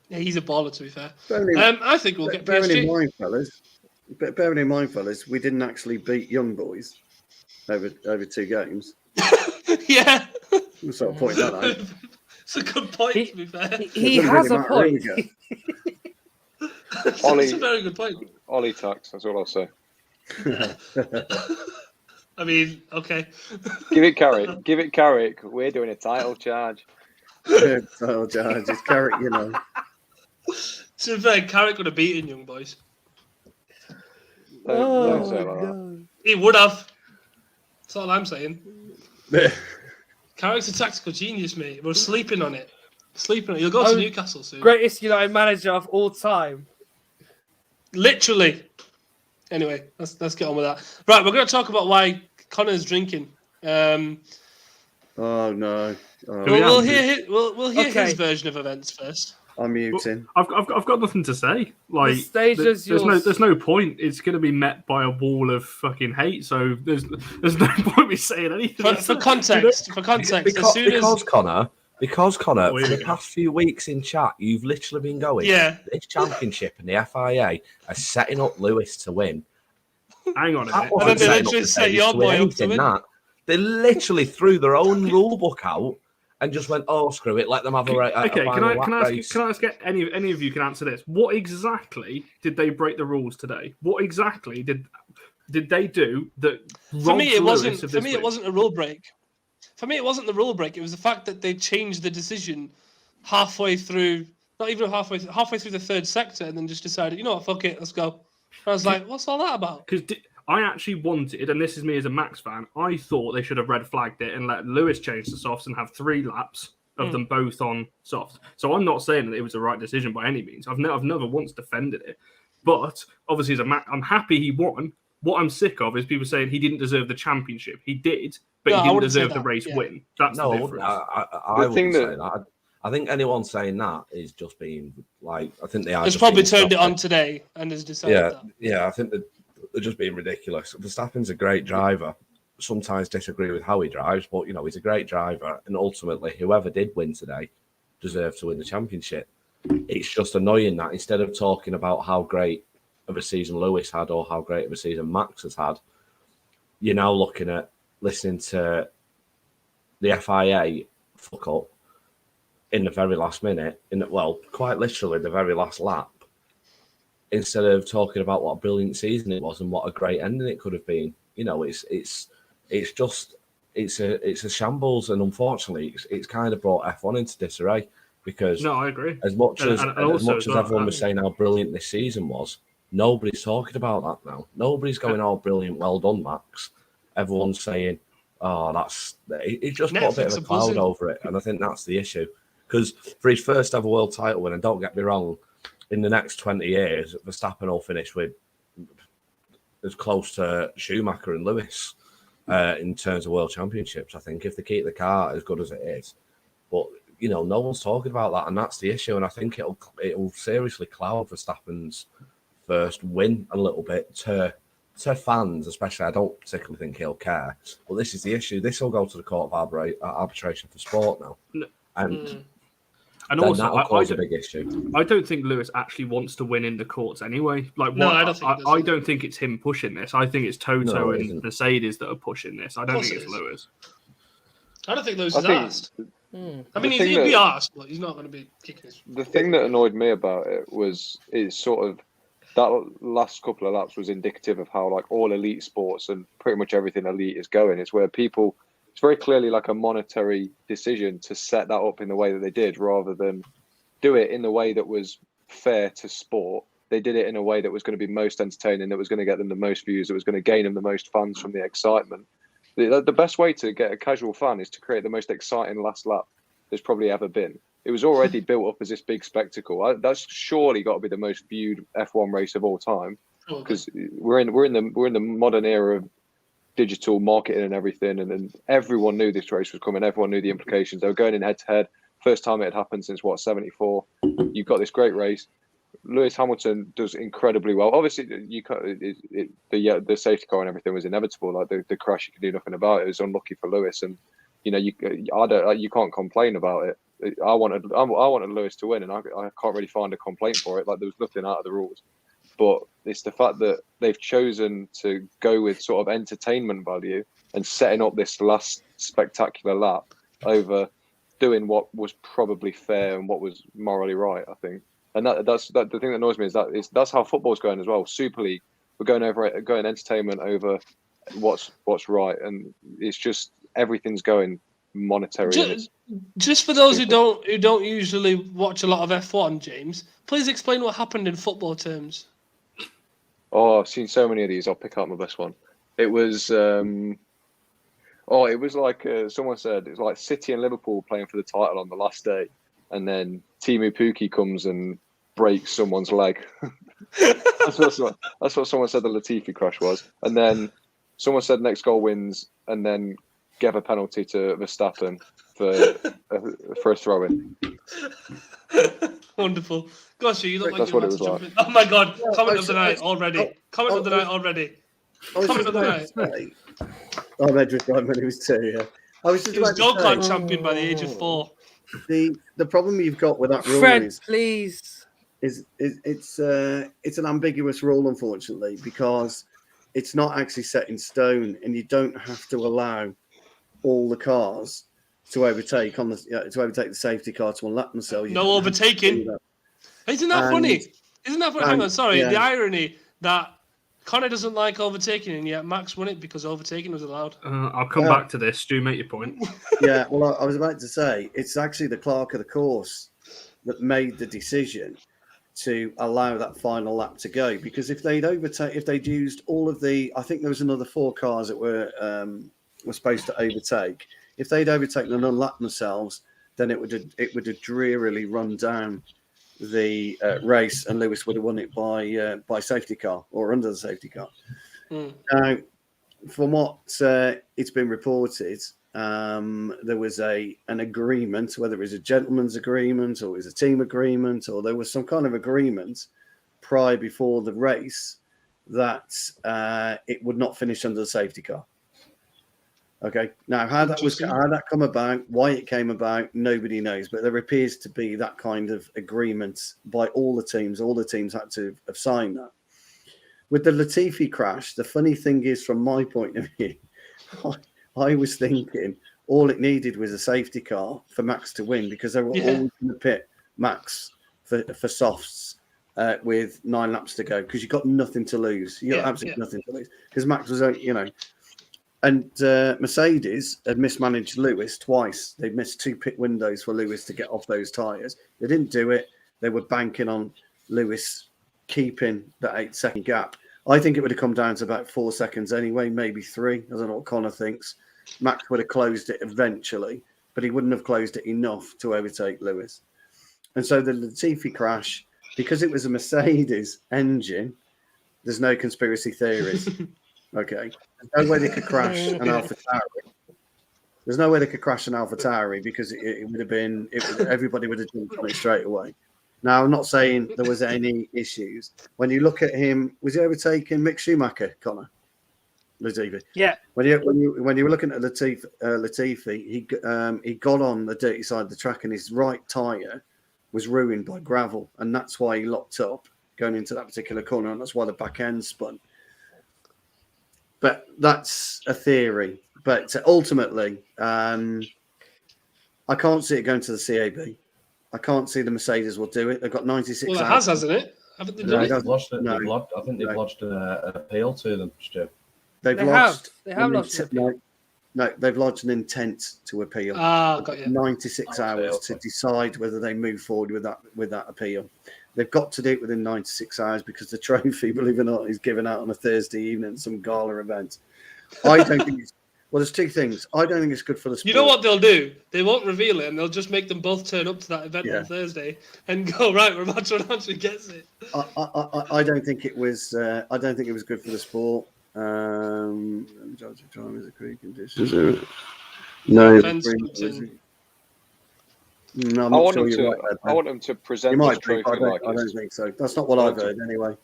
Yeah, he's a baller, to be fair.
Bearing
I think we'll get
bearing in
PSG.
mind, fellas, we didn't actually beat Young Boys over 2 games.
Yeah.
I'm sort of pointing that out.
It's a good point, to be fair.
He
doesn't
has
really
a
matter who we
point.
get.
Ollie-
It's a very good point.
Ollie tax. That's all I'll say.
I mean, okay.
Give it Carrick. Give it Carrick. We're doing a title charge.
Oh, George, it's Carrick,
To be fair, Carrick would have beaten Young Boys.
Don't say it like that.
no.
He would have. That's all I'm saying. Carrick's a tactical genius, mate. We're sleeping on it. You'll go to Newcastle soon.
Greatest United manager of all time.
Literally. Anyway, let's get on with that. Right, we're going to talk about why Connor's drinking.
Oh no!
We'll hear
Okay.
his version of events first.
I'm muting.
I've got nothing to say. Like,
The stage is yours.
there's no point. It's going to be met by a wall of fucking hate. So there's no point me saying anything.
For context,
Because Connor,
Oh, here
for
we
the
go.
past few weeks in chat, you've literally been going,
Yeah.
this championship and the FIA are setting up Lewis to win.
Hang on a
That
minute.
wasn't
And then they
setting up
literally
the
set
Davies
your
to win
boy up to
anything,
win.
that. They literally threw their own rule book out and just went, oh, screw it, let them have a
Okay,
final lap
can I
race.
ask any of you can answer this? What exactly did they break the rules today? What exactly did they do that?
For me, it
robbed
wasn't.
Lewis of
For
this
me,
win?
it wasn't a rule break. For me, it wasn't the rule break. It was the fact that they changed the decision halfway through. Not even halfway through the third sector, and then just decided, you know what, fuck it, let's go. And I was like, what's all that about?
Because I actually wanted, and this is me as a Max fan, I thought they should have red flagged it and let Lewis change the softs and have 3 laps of them both on softs. So I'm not saying that it was the right decision by any means. I've never once defended it, but obviously I'm happy he won. What I'm sick of is people saying he didn't deserve the championship. He did, but
No, I
he didn't
wouldn't say
deserve the
that,
race
yeah.
win. That's
No,
the
I wouldn't.
difference.
I
The thing
wouldn't say that. I think anyone saying that is just being like, I think they are.
It's
just
probably
being
turned it on
stupid.
today and has decided that.
Yeah, I think they're just being ridiculous. Verstappen's a great driver. Sometimes disagree with how he drives, but he's a great driver, and ultimately, whoever did win today deserved to win the championship. It's just annoying that instead of talking about how great of a season Lewis had or how great of a season Max has had, you're now looking at listening to the FIA fuck up in the very last minute, quite literally the very last lap, instead of talking about what a brilliant season it was and what a great ending it could have been. It's a shambles, and unfortunately, it's kind of brought F1 into disarray because
No, I agree.
as much as
also as well,
everyone was saying how brilliant this season was, nobody's talking about that now. Nobody's going, "Oh, brilliant, well done, Max." Everyone's saying, "Oh, it just put a bit
Netflix
of a
are
cloud
buzzing.
over it," and I think that's the issue. Because for his first ever world title win, and don't get me wrong, in the next 20 years, Verstappen will finish with as close to Schumacher and Lewis in terms of world championships, I think, if they keep the car as good as it is. But no one's talking about that, and that's the issue. And I think it'll seriously cloud Verstappen's first win a little bit to fans, especially. I don't particularly think he'll care. But this is the issue. This will go to the court of arbitration for sport now, and
And
then
also,
that'll cause a big issue.
I don't think Lewis actually wants to win in the courts anyway.
No, I don't think he does.
I don't think it's him pushing this. I think it's Toto
No, it
and
isn't.
Mercedes that are pushing this. I don't
course
think
it
it's
is.
Lewis.
I don't think Lewis
I
is
think
asked. I mean,
the
he'd
thing
be
that-
asked, but he's not going to be kicking his.
The thing that annoyed me about it was it's sort of that last couple of laps was indicative of how like all elite sports and pretty much everything elite is going. It's where people, it's very clearly like a monetary decision to set that up in the way that they did, rather than do it in the way that was fair to sport. They did it in a way that was going to be most entertaining, that was going to get them the most views, that was going to gain them the most fans from the excitement. The best way to get a casual fan is to create the most exciting last lap there's probably ever been. It was already built up as this big spectacle. That's surely got to be the most viewed F1 race of all time, because we're in the modern era of digital marketing and everything, and everyone knew this race was coming. Everyone knew the implications. They were going in head to head. First time it had happened since '74. You've got this great race. Lewis Hamilton does incredibly well. Obviously, the safety car and everything was inevitable. Like the crash, you could do nothing about it. It was unlucky for Lewis, and you can't complain about it. I wanted Lewis to win, and I can't really find a complaint for it. Like there was nothing out of the rules, but it's the fact that they've chosen to go with sort of entertainment value and setting up this last spectacular lap over doing what was probably fair and what was morally right, I think. And that's the thing that annoys me is that's how football's going as well. Super League, we're going entertainment over what's right, and it's just everything's going monetary.
Just for those who don't usually watch a lot of F1, James, please explain what happened in football terms.
Oh, I've seen so many of these. I'll pick out my best one. It was it was like someone said it was like City and Liverpool playing for the title on the last day, and then Timu Pukki comes and breaks someone's leg. That's what someone said the Latifi crash was, and then someone said next goal wins, and then gave a penalty to Verstappen for a throw-in.
Wonderful. Gosh, you look like
That's
you're
what it
about to
was
jump in. Oh my God!
Yeah,
Comment of the night already. Comment of the night already.
I was
Comment
just
of the
about
night.
to say, I'm Edward Wright when he was 2, yeah. I was just
He was
about
goal
to
card
say,
champion by the age of 4.
the problem you've got with that rule
Fred,
is
please.
it's an ambiguous rule, unfortunately, because it's not actually set in stone, and you don't have to allow all the cars to overtake the safety car to unlap themselves. You
No
don't have to do
overtaking.
that.
Isn't that
And-
funny? Isn't that funny? Hang on, sorry.
yeah.
The irony that Connor doesn't like overtaking, and yet Max won it because overtaking was allowed.
I'll come back to this. Stu, make your point.
Yeah, well, I was about to say it's actually the clerk of the course that made the decision to allow that final lap to go, because if they'd used all of the, I think there was another 4 cars that were supposed to overtake. If they'd overtaken and unlapped themselves, then it would have drearily run down the race, and Lewis would have won it by safety car or under the safety car. Now, from what it's been reported, there was an agreement, whether it was a gentleman's agreement or it was a team agreement, or there was some kind of agreement before the race that it would not finish under the safety car. Okay. Now, how that come about, why it came about, nobody knows. But there appears to be that kind of agreement by all the teams. All the teams had to have signed that. With the Latifi crash, the funny thing is, from my point of view, I was thinking all it needed was a safety car for Max to win, because they were all going to pit Max for softs with 9 laps to go, because you've got nothing to lose. You've got absolutely nothing to lose, because Max was, and Mercedes had mismanaged Lewis twice. They missed 2 pit windows for Lewis to get off those tyres. They didn't do it. They were banking on Lewis keeping that 8-second gap. I think it would have come down to about 4 seconds anyway, maybe 3. I don't know what Connor thinks. Max would have closed it eventually, but he wouldn't have closed it enough to overtake Lewis. And so the Latifi crash, because it was a Mercedes engine, there's no conspiracy theories. Okay. There's no way they could crash an AlphaTauri. There's no way they could crash an AlphaTauri, because it would have been, everybody would have jumped on it straight away. Now, I'm not saying there was any issues. When you look at him, was he overtaking Mick Schumacher, Connor? Latifi.
Yeah.
When you were looking at Latifi, he got on the dirty side of the track, and his right tyre was ruined by gravel, and that's why he locked up going into that particular corner, and that's why the back end spun. But that's a theory. But ultimately, I can't see it going to the CAB. I can't see the Mercedes will do it. They've got 96
Well, it
hours.
hasn't it? Haven't they
No,
done
it
it?
hasn't.
Lodged it.
No.
I think they've lodged an appeal to them, Stu.
They've
They
lodged
have lodged an appeal.
No, they've lodged an intent to appeal.
Got you.
96 hours to decide whether they move forward with that appeal. They've got to do it within 96 hours, because the trophy, believe it or not, is given out on a Thursday evening at some gala event. I don't think it's... Well, there's 2 things. I don't think it's good for the sport.
You know what they'll do? They won't reveal it, and they'll just make them both turn up to that event on Thursday and go, right, we're about to announce who gets it.
I don't think it was. I don't think it was good for the sport. Judge of time is a precondition. No, no, I'm
I
not
want
sure
them
you're
to.
right there, Ben.
I want them to
You
present this
might be,
trophy
but
like
I don't
it's.
think so. That's not what I've heard anyway.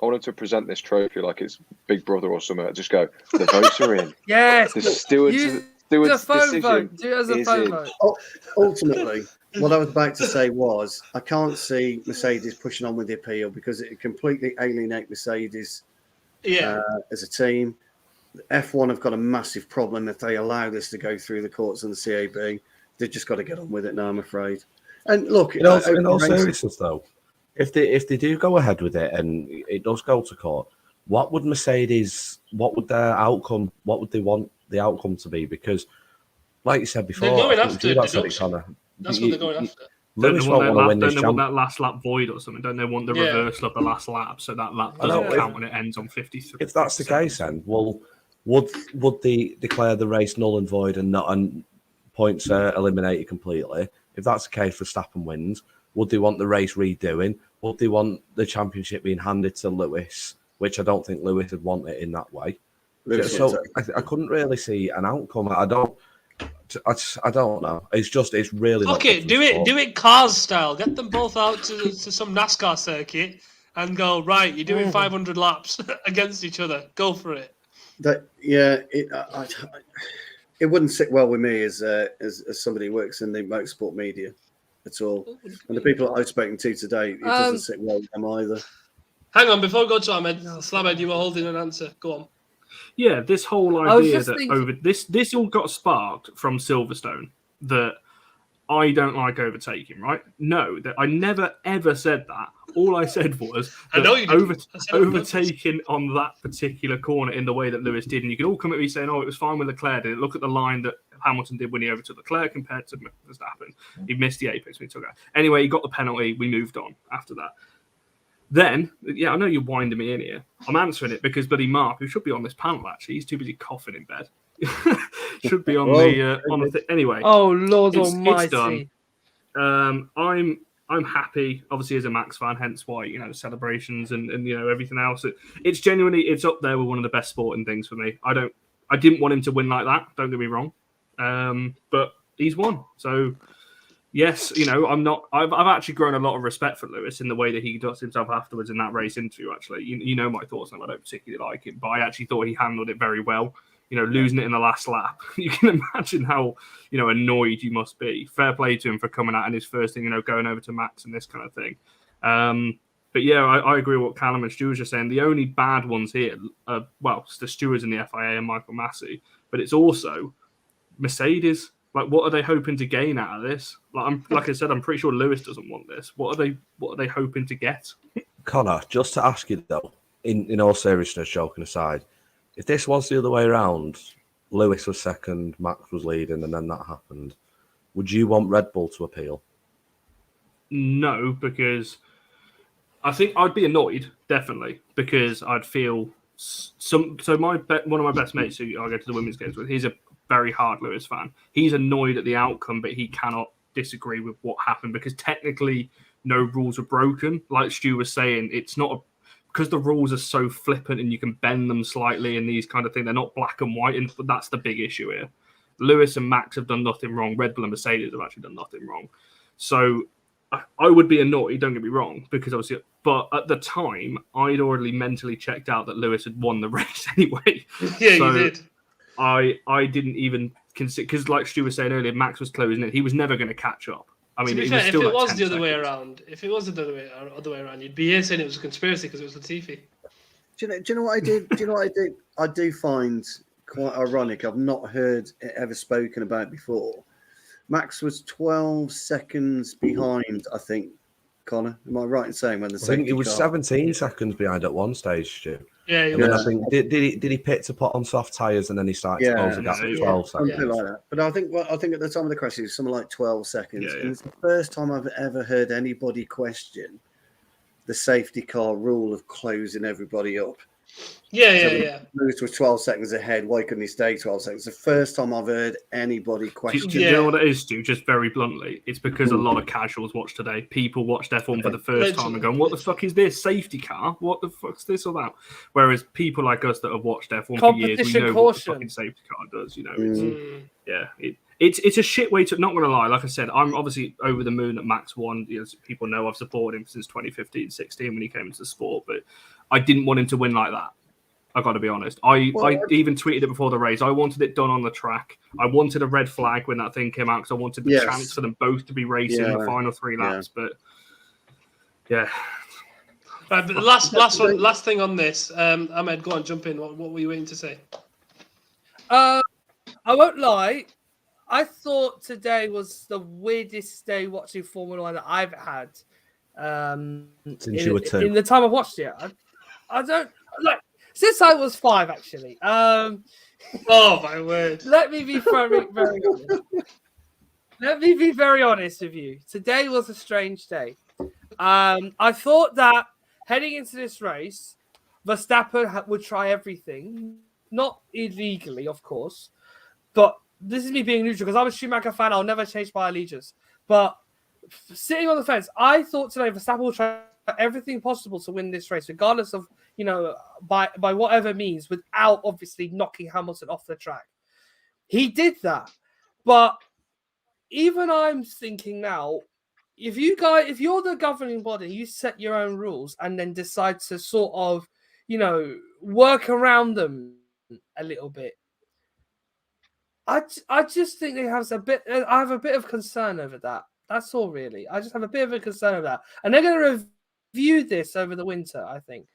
I want them to present this trophy like it's Big Brother or something. Just go. The votes are in.
Yes.
The steward's
Do a phone
decision
vote. Do it as a
is
phone
in.
vote.
Ultimately, what I was about to say was, I can't see Mercedes pushing on with the appeal, because it would completely alienate Mercedes as a team. F1 have got a massive problem if they allow this to go through the courts and the CAB. They've just got to get on with it now, I'm afraid. And look,
In all seriousness, though, if they do go ahead with it and it does go to court, what would Mercedes? What would their outcome? What would they want the outcome to be? Because, like you said before,
They're going
I think
after
you said it,
deduction.
Connor.
That's what they're going after.
Lewis won't want to win this
Don't they want
champ.
that last lap void or something? Don't they want the
Yeah.
reversal of the last lap so that lap
I know,
doesn't count when it ends on 53?
If that's the case, then would they declare the race null and void and points eliminated completely? If that's the case, Verstappen wins. Would they want the race redoing? Would they want the championship being handed to Lewis? Which I don't think Lewis would want it in that way. So I couldn't really see an outcome. I don't know. It's really
Fuck it, do it Cars style. Get them both out to some NASCAR circuit and go, right, you're doing 500 laps against each other. Go for it.
It wouldn't sit well with me as somebody who works in the motorsport media at all. And the people I've spoken to today, it doesn't sit well with them either.
Hang on, before we go to Ahmed, Slabhead, you were holding an answer. Go on.
Yeah, this whole idea that this all got sparked from Silverstone that I don't like overtaking, right? No, that I never ever said that. All I said was overtaking on that particular corner in the way that Lewis did, and you can all come at me saying, "Oh, it was fine with Leclerc." Did it look at the line that Hamilton did when he overtook Leclerc compared to Verstappen? He missed the apex when he took it. Anyway, he got the penalty. We moved on after that. Then, I know you're winding me in here. I'm answering it because bloody Mark, who should be on this panel actually, he's too busy coughing in bed. Should be on the anyway.
Oh Lord
It's
Almighty!
done. I'm happy, obviously, as a Max fan. Hence why celebrations and everything else. It's genuinely up there with one of the best sporting things for me. I didn't want him to win like that. Don't get me wrong, but he's won. So. Yes, I've actually grown a lot of respect for Lewis in the way that he does himself afterwards in that race interview. Actually, you know my thoughts on him. I don't particularly like it, but I actually thought he handled it very well. Losing it in the last lap, you can imagine how annoyed you must be. Fair play to him for coming out in his first thing, going over to Max and this kind of thing. But yeah, I agree with what Callum and Stu are saying. The only bad ones here, it's the stewards in the FIA and Michael Massey, but it's also Mercedes. Like, what are they hoping to gain out of this? Like I said, I'm pretty sure Lewis doesn't want this. What are they hoping to get?
Connor, just to ask you though, in all seriousness, joking aside, if this was the other way around, Lewis was second, Max was leading, and then that happened, would you want Red Bull to appeal?
No, because I think I'd be annoyed, definitely, because I'd feel one of my best mates who I go to the women's games with, he's a very hard Lewis fan. He's annoyed at the outcome, but he cannot disagree with what happened because technically no rules were broken. Like Stu was saying, it's not because the rules are so flippant and you can bend them slightly and these kind of things. They're not black and white, and that's the big issue here. Lewis and Max have done nothing wrong. Red Bull and Mercedes have actually done nothing wrong. So I would be annoyed, don't get me wrong, because obviously, but at the time, I'd already mentally checked out that Lewis had won the race anyway.
Yeah, you did.
I didn't even consider, because like Stu was saying earlier, Max was closing it. He was never going to catch up. I mean,
if it was the other way around, you'd be here saying it was a conspiracy because it was Latifi.
Do you know what I do? I do find quite ironic. I've not heard it ever spoken about before. Max was 12 seconds behind, I think. Connor, am I right in saying when the
I think he was 17 seconds behind at one stage, Stu.
Yeah,
and then I think did he pit to put on soft tyres and then he started to close the gap at 12 seconds.
Something like that. But I think at the time of the crash it was something like 12 seconds.
Yeah.
And it's the first time I've ever heard anybody question the safety car rule of closing everybody up.
Yeah.
Lewis was 12 seconds ahead. Why couldn't he stay 12 seconds? The first time I've heard anybody question.
Do you know what it is, Stu? Just very bluntly, it's because a lot of casuals watch today. People watched F1 for the first time and going, "What the fuck is this safety car? What the fuck's this or that?" Whereas people like us that have watched F1 for years, we know what the fucking safety car does. It's a shit way to. Not going to lie, like I said, I'm obviously over the moon that Max won. People know I've supported him since 2015-16 when he came into the sport, but I didn't want him to win like that. I got to be honest. I even tweeted it before the race. I wanted it done on the track. I wanted a red flag when that thing came out because I wanted the chance for them both to be racing the final 3 laps. But yeah.
Right, but the last thing on this, Ahmed, go on, jump in. What were you waiting to say?
I won't lie. I thought today was the weirdest day watching Formula 1 that I've had.
Since you were 2.
In the time I've watched it. I don't like since I was 5 actually.
Oh my word.
Let me be very, very honest. Let me be very honest with you. Today was a strange day. I thought that heading into this race, Verstappen would try everything, not illegally, of course, but this is me being neutral because I'm a Schumacher fan. I'll never change my allegiance. But sitting on the fence, I thought today Verstappen will try everything possible to win this race, regardless of, by whatever means, without obviously knocking Hamilton off the track. He did that. But even I'm thinking now, if you're the governing body, you set your own rules and then decide to sort of, work around them a little bit. I just think they have I have a bit of concern over that. That's all really. I just have a bit of a concern over that. And they're going to review this over the winter, I think.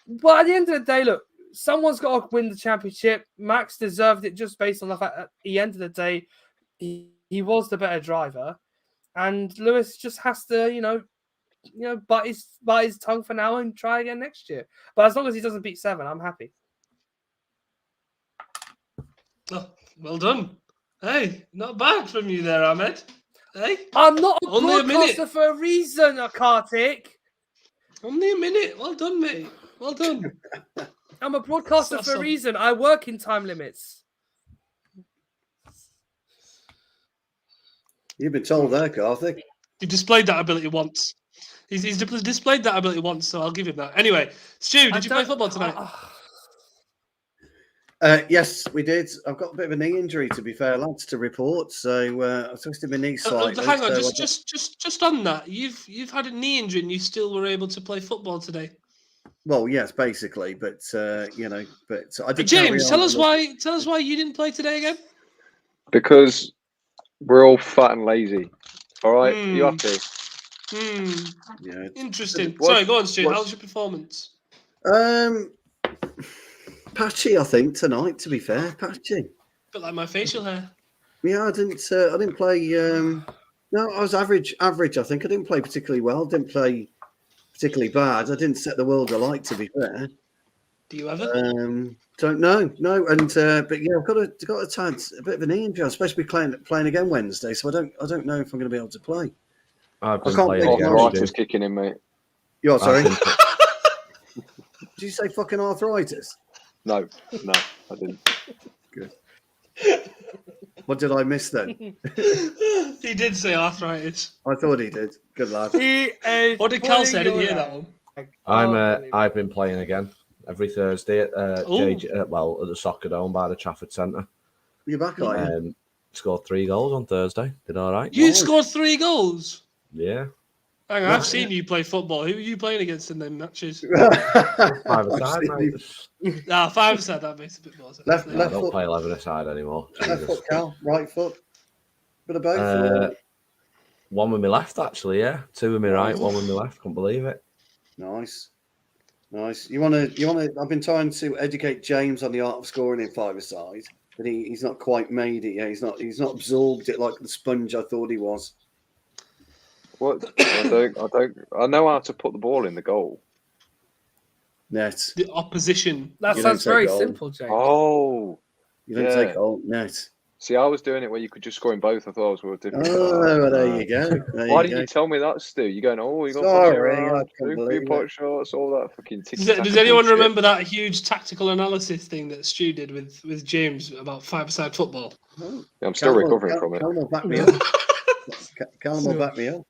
But at the end of the day, look, someone's got to win the championship. Max deserved it just based on the fact that at the end of the day, he was the better driver. And Lewis just has to, bite his tongue for now and try again next year. But as long as he doesn't beat 7, I'm happy.
Oh, well done. Hey, not bad from you there, Ahmed. Hey,
I'm not a
only
broadcaster for a reason, Kartik.
Only a minute. Well done, mate. Well done.
I'm a broadcaster for a reason. I work in time limits.
You've been told there, Karthik.
He displayed that ability once. He's displayed that ability once, so I'll give him that. Anyway, Stu, did you play football tonight?
Yes, we did. I've got a bit of a knee injury, to be fair, lads, to report. So I twisted my knee slightly.
Hang on, just on that. You've had a knee injury and you still were able to play football today.
Well, yes, basically, but I did.
James, tell us why you didn't play today again.
Because we're all fat and lazy. All right, you have to.
Yeah.
Interesting. Sorry, go on, Stu. How was your performance?
Patchy, I think tonight. To be fair, patchy.
Bit like my facial hair.
Yeah, I didn't play. No, I was average. I think I didn't play particularly well. Didn't play particularly bad. I didn't set the world alight. To be fair.
Do you ever?
Don't know. No, and but yeah, I've got a bit of an knee injury. I'm supposed to be playing again Wednesday, so I don't know if I'm going to be able to play.
I've
been playing again.
Arthritis kicking in, mate.
You're sorry. Did you say fucking arthritis?
No, I didn't.
Good. What did I miss then?
He did say arthritis.
I thought he did. Good lad.
What did Cal say? I didn't hear that one.
I've been playing again every Thursday at at the soccer dome by the Trafford Centre.
You're back, are you?
Scored 3 goals on Thursday. Did all right.
You scored 3 goals?
Yeah.
Hang on, I've seen you play football. Who are you playing against in them matches?
5-a-side, mate.
5-a-side, that makes a bit more sense.
Left
I don't
foot.
play 11-a-side anymore.
Left foot, Cal. Right foot. Bit of both.
One with my left, actually. Yeah, 2 with my right, 1 with my left. Couldn't believe it.
Nice. You want to? I've been trying to educate James on the art of scoring in 5-a-side, but he's not quite made it yet. He's not absorbed it like the sponge I thought he was.
What? I know how to put the ball in the goal.
Net.
The opposition.
That
You
sounds
don't
very
take goal.
simple, James.
Oh,
You don't take goal. Net.
see, I was doing it where you could just score in both. I thought I was going to do.
Oh, well, there you go.
Why didn't you tell me that, Stu? You're going, you got
Sorry, I can't believe
pot
it.
shots, all that fucking.
Does anyone remember that huge tactical analysis thing that Stu did with James about 5-a-side football?
Oh,
I'm still recovering from it.
Callum will back me up. Callum will back me up.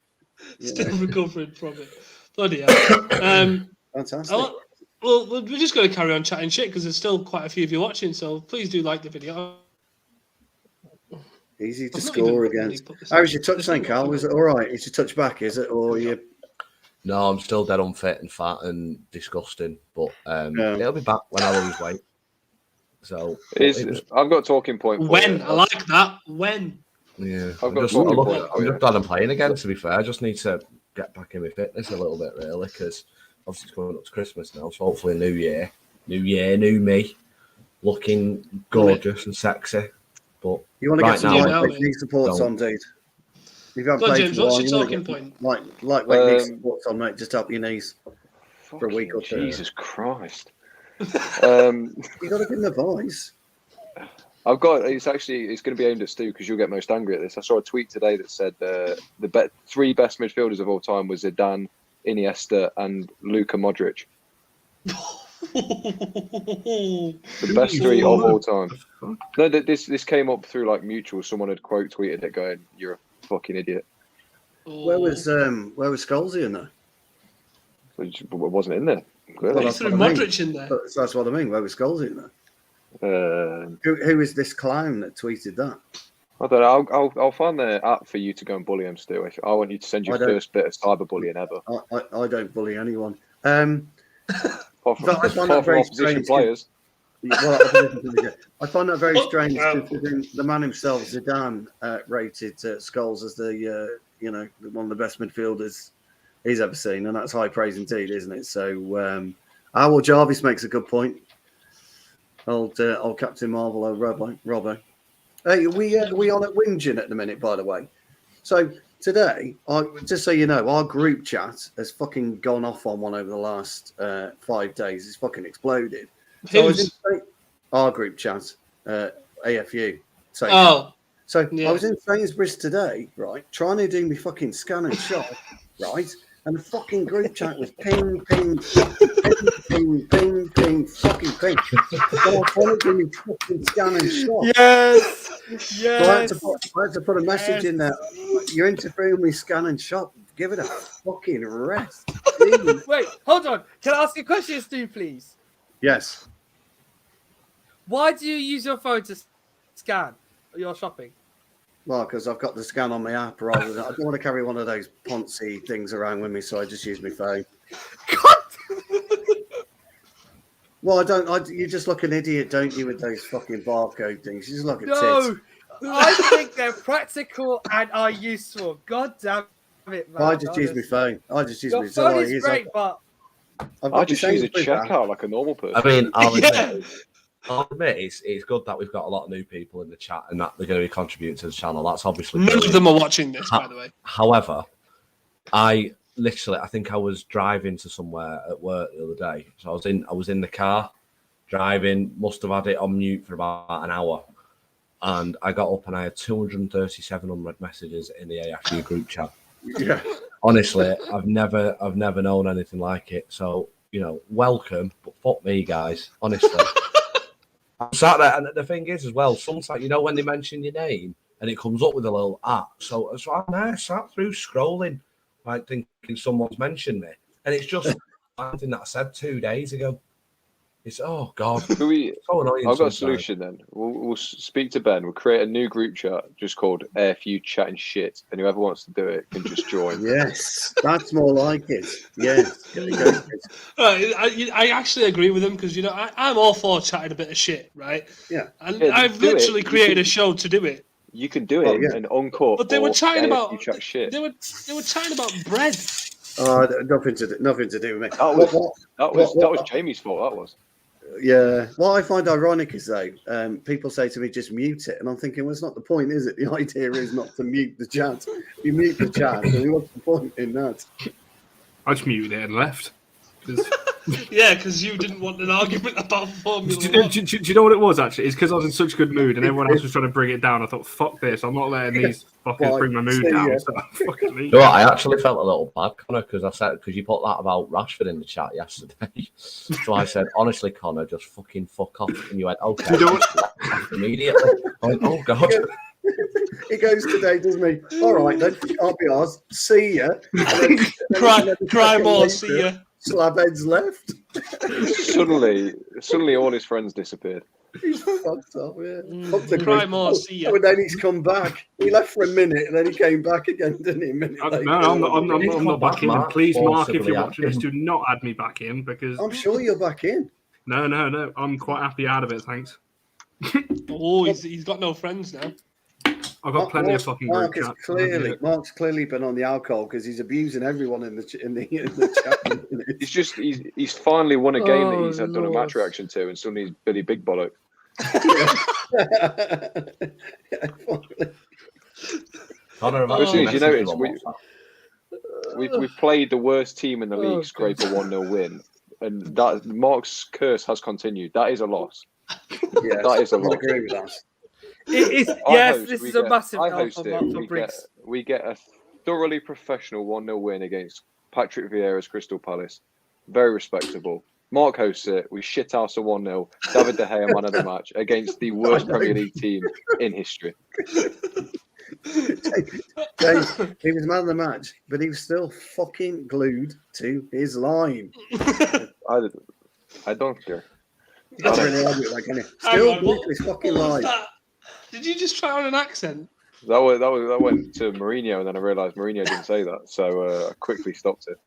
Still recovering from it. Bloody hell.
Fantastic.
Well, we're just going to carry on chatting shit because there's still quite a few of you watching, so please do like the video.
Easy to score against. How was your touch then, Cal? Was it all right? Is your touch back, is it? Or you?
No, I'm still dead unfit and fat and disgusting, but it'll be back when I lose weight. So
I've got a talking point.
When? I like that. When?
Yeah,
I've
I'm
got
just glad I'm playing again, to be fair. I just need to get back in my fitness a little bit, really, because obviously it's coming up to Christmas now, so hopefully new year, new me, looking gorgeous and sexy. But
you want to get some
now,
knee supports on, dude. If you haven't played
James,
for a
what's
while,
your talking point?
Lightweight knee supports on, mate. Just help your knees for a week or two.
Jesus Christ.
You got to give them advice.
I've got. It's going to be aimed at Stu because you'll get most angry at this. I saw a tweet today that said the three best midfielders of all time was Zidane, Iniesta, and Luka Modric. The best three of all time. No, this came up through like mutual. Someone had quote tweeted it, going, "You're a fucking idiot."
Where was Scholesy in there?
It wasn't in there.
Well,
He threw Modric in there.
That's what I mean. Where was Scholesy in there? Who is this clown that tweeted that?
I don't know. I'll find the app for you to go and bully him, Stu. I want you to send your first bit of cyberbullying ever.
I don't bully anyone.
Apart from opposition players.
Well, I find that very strange considering the man himself, Zidane, rated Scholes as the one of the best midfielders he's ever seen, and that's high praise indeed, isn't it? So, well, Jarvis makes a good point. Old Captain Marvel, Robbo. Hey, we on at whinging at the minute, by the way. So today, just so you know, our group chat has fucking gone off on one over the last 5 days. It's fucking exploded. So our group chat, AFU. So I was in Sainsbury's today, right, trying to do my fucking scan and shop, right, and the fucking group chat was ping, ping, ping, ping, ping, fucking ping. So I wanted to do my fucking scan and shop.
Yes.
So I had to put a message in there. You're interfering with scan and shop. Give it a fucking rest.
Wait, hold on. Can I ask you a question, Stu, please?
Yes.
Why do you use your phone to scan your shopping?
Well, because I've got the scan on my app rather than I don't want to carry one of those Ponzi things around with me, so I just use my phone. Well, I don't. You just look an idiot, don't you, with those fucking barcode things? You just look at tits.
I think they're practical and are useful. God damn it, man.
I just use my phone. I just use
your
my
phone is great, but
I just use a checkout like a normal person.
I mean, I'll admit it's good that we've got a lot of new people in the chat and that they're going to be contributing to the channel. That's obviously
none of them are watching this, by the way.
However, I think I was driving to somewhere at work the other day. So I was in the car driving, must have had it on mute for about an hour. And I got up and I had 237 unread messages in the AFU group chat.
Yeah.
Honestly, I've never known anything like it. So, welcome, but fuck me, guys. Honestly. I'm sat there, and the thing is as well, sometimes, when they mention your name and it comes up with a little so I'm there, sat through scrolling, like thinking someone's mentioned me. And it's just something that I said 2 days ago. It's, oh, God.
So I've got a solution then. We'll speak to Ben. We'll create a new group chat just called AFU Chatting Shit. And whoever wants to do it can just join.
Yes, that's more like it. Yes.
I actually agree with him because, I'm all for chatting a bit of shit, right?
Yeah.
And I've literally created a show to do it.
You can do it in Uncut.
But they were chatting about
chat shit.
They were chatting about bread.
Nothing to do with me.
That was Jamie's fault. That was.
Yeah. What I find ironic is though, people say to me, just mute it. And I'm thinking, well, it's not the point, is it? The idea is not to mute the chat. You mute the chat, and what's the point in that?
I just muted it and left.
Yeah, because you didn't want an argument about Formula
Do
1.
you know what it was, actually? It's because I was in such a good mood and everyone else was trying to bring it down. I thought, fuck this. I'm not letting these fuckers bring my mood down.
Yeah.
So fucking leave.
You know what, I actually felt a little bad, Connor, because you put that about Rashford in the chat yesterday. So I said, honestly, Connor, just fucking fuck off. And you went, okay.
You know
Immediately. I went, oh, God.
He goes today, doesn't he? All right, then. Can't be ours. See ya.
Cry more, see ya.
Slabheads left.
Suddenly, all his friends disappeared.
He's fucked up, yeah.
Cry more, see ya.
And then he's come back. He left for a minute and then he came back again, didn't he? A minute later.
No, I'm not back in.
Mark,
Please, Mark, if
possibly
you're watching this, do not add me back in because
I'm sure you're back in.
No. I'm quite happy out of it, thanks.
Oh, he's got no friends now.
I've got plenty of fucking group chat.
Mark's clearly been on the alcohol because he's abusing everyone in the chat.
He's finally won a game that he's done a match reaction to, and suddenly he's Billy Big Bollock.
Connor,
you notice we've played the worst team in the league, scrape a 1-0 win, and that Mark's curse has continued. That is a loss.
Yeah,
that is a
I
loss.
agree with that.
I
this is a massive
I
L
host
for,
it.
for Briggs.
We get a thoroughly professional 1-0 win against Patrick Vieira's Crystal Palace. Very respectable. Mark hosts it. We shit house a 1-0. David De Gea man of the match against the worst Premier League team in history.
James, he was man of the match, but he was still fucking glued to his line.
I don't care.
That's really hard, like, isn't it?
Hang
Still
on,
glued to his fucking
what was
line.
that? Did you just try on an accent?
That went to Mourinho, and then I realised Mourinho didn't say that, so I quickly stopped it.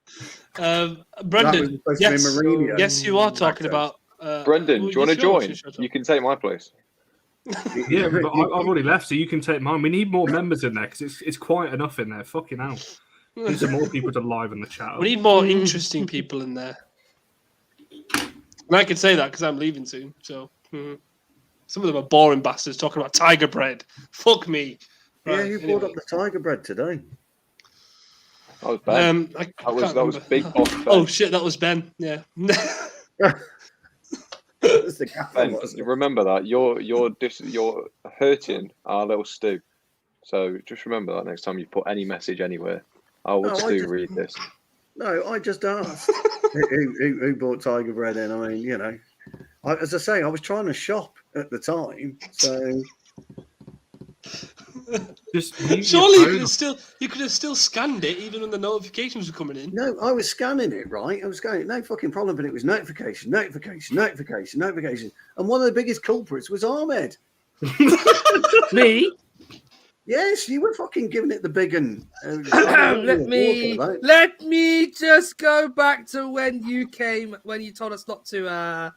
Brendan,
supposed to be
yes,
Mourinho.
yes, you are talking
Accent.
about.
Brendan, do you want to join? You can take my place.
Yeah, but I've already left, so you can take mine. We need more members in there because it's quiet enough in there. Fucking hell. Need some more people to liven the chat.
We need more interesting people in there. And I can say that because I'm leaving soon. So some of them are boring bastards talking about tiger bread. Fuck me.
Yeah, you brought up the tiger bread today.
That was Ben. That was Big Boss Ben.
Oh shit, that was Ben. Yeah.
That's the gaffer,
Ben,
wasn't it?
remember that you're hurting our little Stu. So just remember that next time you put any message anywhere. I would Stu read this.
No, I just asked who bought tiger bread in. I mean, you know, as I say, I was trying to shop at the time, so.
Just
Surely you could have still scanned it even when the notifications were coming in.
No, I was scanning it, right? I was going, no fucking problem, but it was notification. And one of the biggest culprits was Ahmed.
Me?
Yes, you were fucking giving it the big and.
Let me just go back to when you told us not to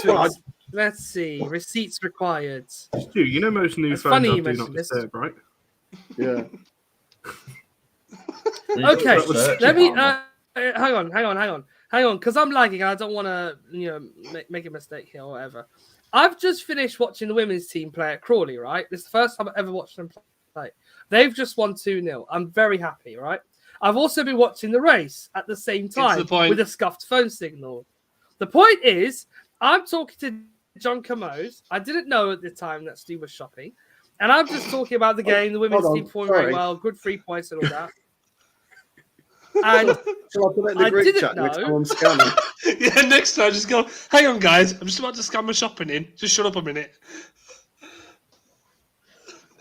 tweet. Let's see. Receipts required.
Stu, you know most new
It's
phones
funny
have
you
do not
mentioned this.
disturb, right?
Yeah.
Okay, let me. Hang on, because I'm lagging and I don't want to, make a mistake here or whatever. I've just finished watching the women's team play at Crawley, right? This is the first time I've ever watched them play. They've just won 2-0. I'm very happy, right? I've also been watching the race at the same time with a scuffed phone signal. The point is, I'm talking to John Camoes. I didn't know at the time that Steve was shopping. And I'm just talking about the game, the women's team performing very well, good 3 points and all that. And
Shall I put it in the group chat next time I'm scanning?
Yeah, next time just go, hang on guys, I'm just about to scan my shopping in. Just shut up a minute.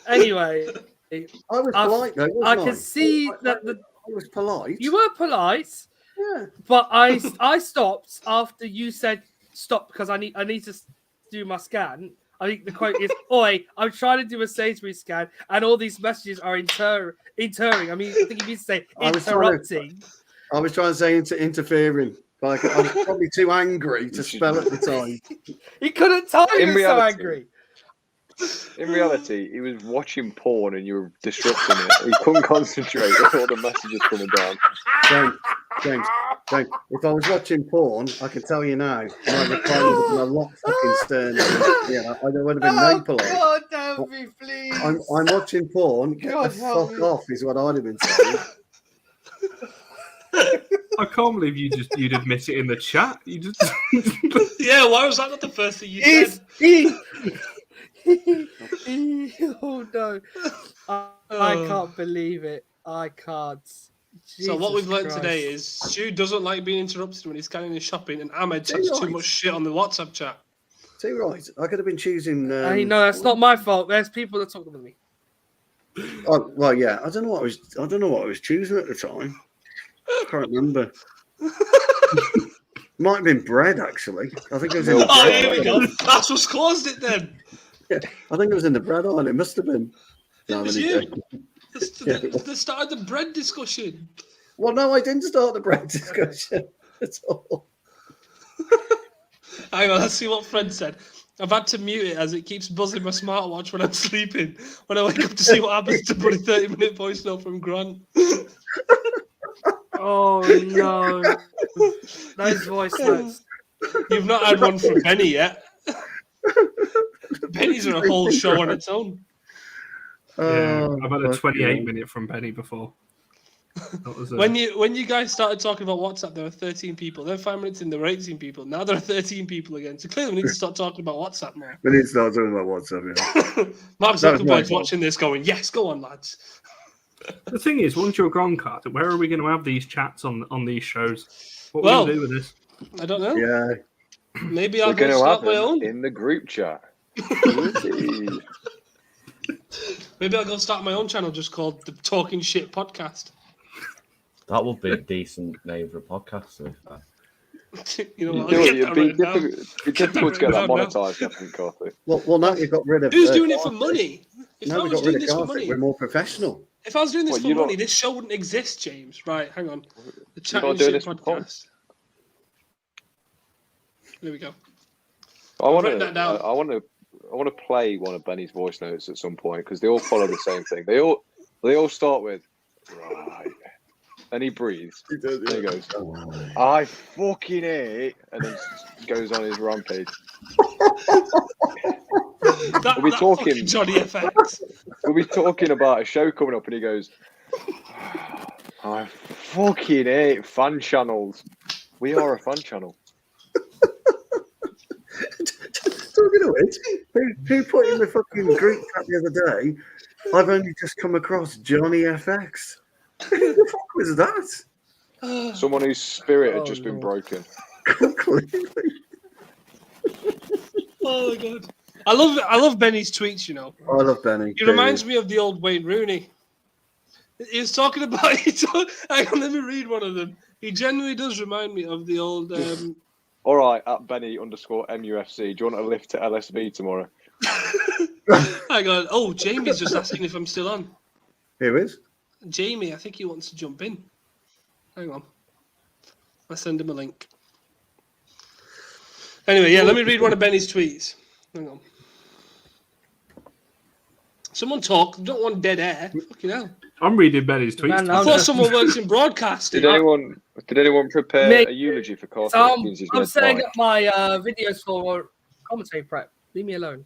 Anyway.
I was polite though, wasn't I?
can see that
I was polite.
You were polite.
Yeah.
But I stopped after you said stop because I need to do my scan. I think the quote is, "Oi, I'm trying to do a Sainsbury's scan, and all these messages are interring." I mean, I think you mean to say interrupting.
I was trying to say interfering. Like I was probably too angry to spell at the time.
He couldn't tell you were so angry.
In reality, he was watching porn and you were disrupting it. He couldn't concentrate with all the messages coming down.
James, if I was watching porn, I can tell you now, my reply would have been a lot fucking sterner. Yeah, I would have been no polite.
God, help me, please.
I'm watching porn. Get the fuck off is what I'd have been saying.
I can't believe you'd admit it in the chat. You just
Yeah, why was that not the first thing you said?
Oh no! I can't believe it. I can't.
So what we've learned
Christ.
today is Stu doesn't like being interrupted when he's scanning his shopping, and Ahmed chats too much shit on the WhatsApp chat.
Too right. I could have been choosing.
No, that's not my fault. There's people that talk with me.
Oh, well, yeah. I don't know what I was choosing at the time. I can't remember. Might have been bread, actually. I think it was in the bread.
Here we go. That's what's caused it then.
Yeah, I think it was in the bread aisle. It must have been.
It was you. They started the bread discussion.
Well, no, I didn't start the bread discussion at all.
Hang on, let's see what Fred said. I've had to mute it as it keeps buzzing my smartwatch when I'm sleeping. When I wake up to see what happens to put a 30-minute voice note from Grant.
Oh no! Those voice notes.
You've not had one from Benny yet. Benny's are a whole show on its own.
Yeah, I've had a 28-minute from Benny before.
When you guys started talking about WhatsApp, there were 13 people. Then 5 minutes in, there were 18 people. Now there are 13 people again. So clearly, we need to start talking about WhatsApp more.
We need to start talking about WhatsApp. Yeah.
Mark
That was my
Zuckerberg's
fault.
watching this, going, "Yes, go on, lads."
The thing is, once you're a Grand Card, where are we going to have these chats on these shows? What are
Well,
we going to do with this?
I don't know.
Yeah.
Maybe I'll
We're
go
going to
start
have
my
them
own.
in the group chat.
Maybe I'll go start my own channel just called the Talking Shit Podcast.
That would be a decent name for a podcast. To be fair.
You know what?
You know,
I'll get
it'd
that
be
written down.
difficult to get that
Written down now.
monetized, I think, Carthy.
Well, now we've got rid of.
Who's doing it for
Carthy.
money? If I
Now we've
was
got
doing
rid of
this for
Carthy.
money,
We're more professional.
if I was doing this
Well,
for
you
money,
lot-
this show wouldn't exist, James. Right, hang on. The
You're
Chatting
not doing
Shit
this for fun?
Podcast. There we go.
I want
written that down.
to play one of Benny's voice notes at some point because they all follow the same thing. They all start with right, and he breathes.
He does,
And he
yeah.
goes, "I fucking hate," and then goes on his rampage.
That,
Are we
that
talking-
fucking Johnny FX.
We'll be talking about a show coming up, and he goes, "I fucking hate fan channels. We are a fan channel."
Talking of which, who put in the fucking group chat the other day? I've only just come across Johnny FX. Who the fuck was that?
Someone whose spirit had
Oh,
just been
Lord.
broken.
Completely.
Oh my god. I love Benny's tweets, you know.
I love Benny.
He reminds me of the old Wayne Rooney. He was talking about hang on, let me read one of them. He genuinely does remind me of the old
All right, at Benny _ MUFC. Do you want a lift to LSV tomorrow?
hang on. Oh, Jamie's just asking if I'm still on.
Who is?
Jamie, I think he wants to jump in. Hang on. I'll send him a link. Anyway, yeah, let me read one of Benny's tweets. Hang on. Someone talk. I don't want dead air. Fucking hell.
I'm reading Benny's tweets.
Man,
I
I'm
thought
just-
someone works in broadcasting.
Did anyone prepare
Mate,
a eulogy for Carthy?
So
Means he's
I'm
gonna
setting
die.
up my videos for commentary prep. Leave me alone.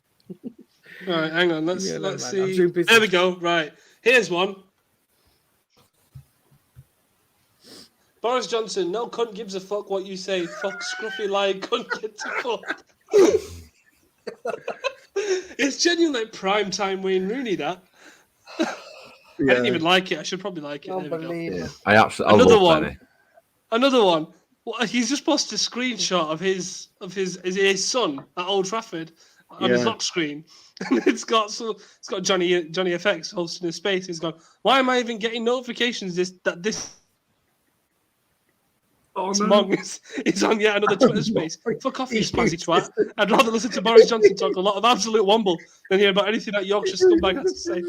All right, hang on. Let's
Yeah, no,
let's
man, I'm
see.
too busy.
There we go. Right, here's one. Boris Johnson, no cunt gives a fuck what you say. Fuck scruffy lying cunt get to fuck. It's genuinely like prime time Wayne Rooney. That I didn't even like it. I should probably like it. There we go.
Unbelievable.
I absolutely
Another
love
one.
Benny.
Another one. Well, he's just posted a screenshot of his son at Old Trafford on his
Yeah.
lock screen. And it's got Johnny FX hosting his space. He's gone, why am I even getting notifications that this
Oh,
Mong is on yet another Twitter space? Fuck off, you spazzy twat. I'd rather listen to Boris Johnson talk a lot of absolute womble than hear about anything that Yorkshire scumbag has to say.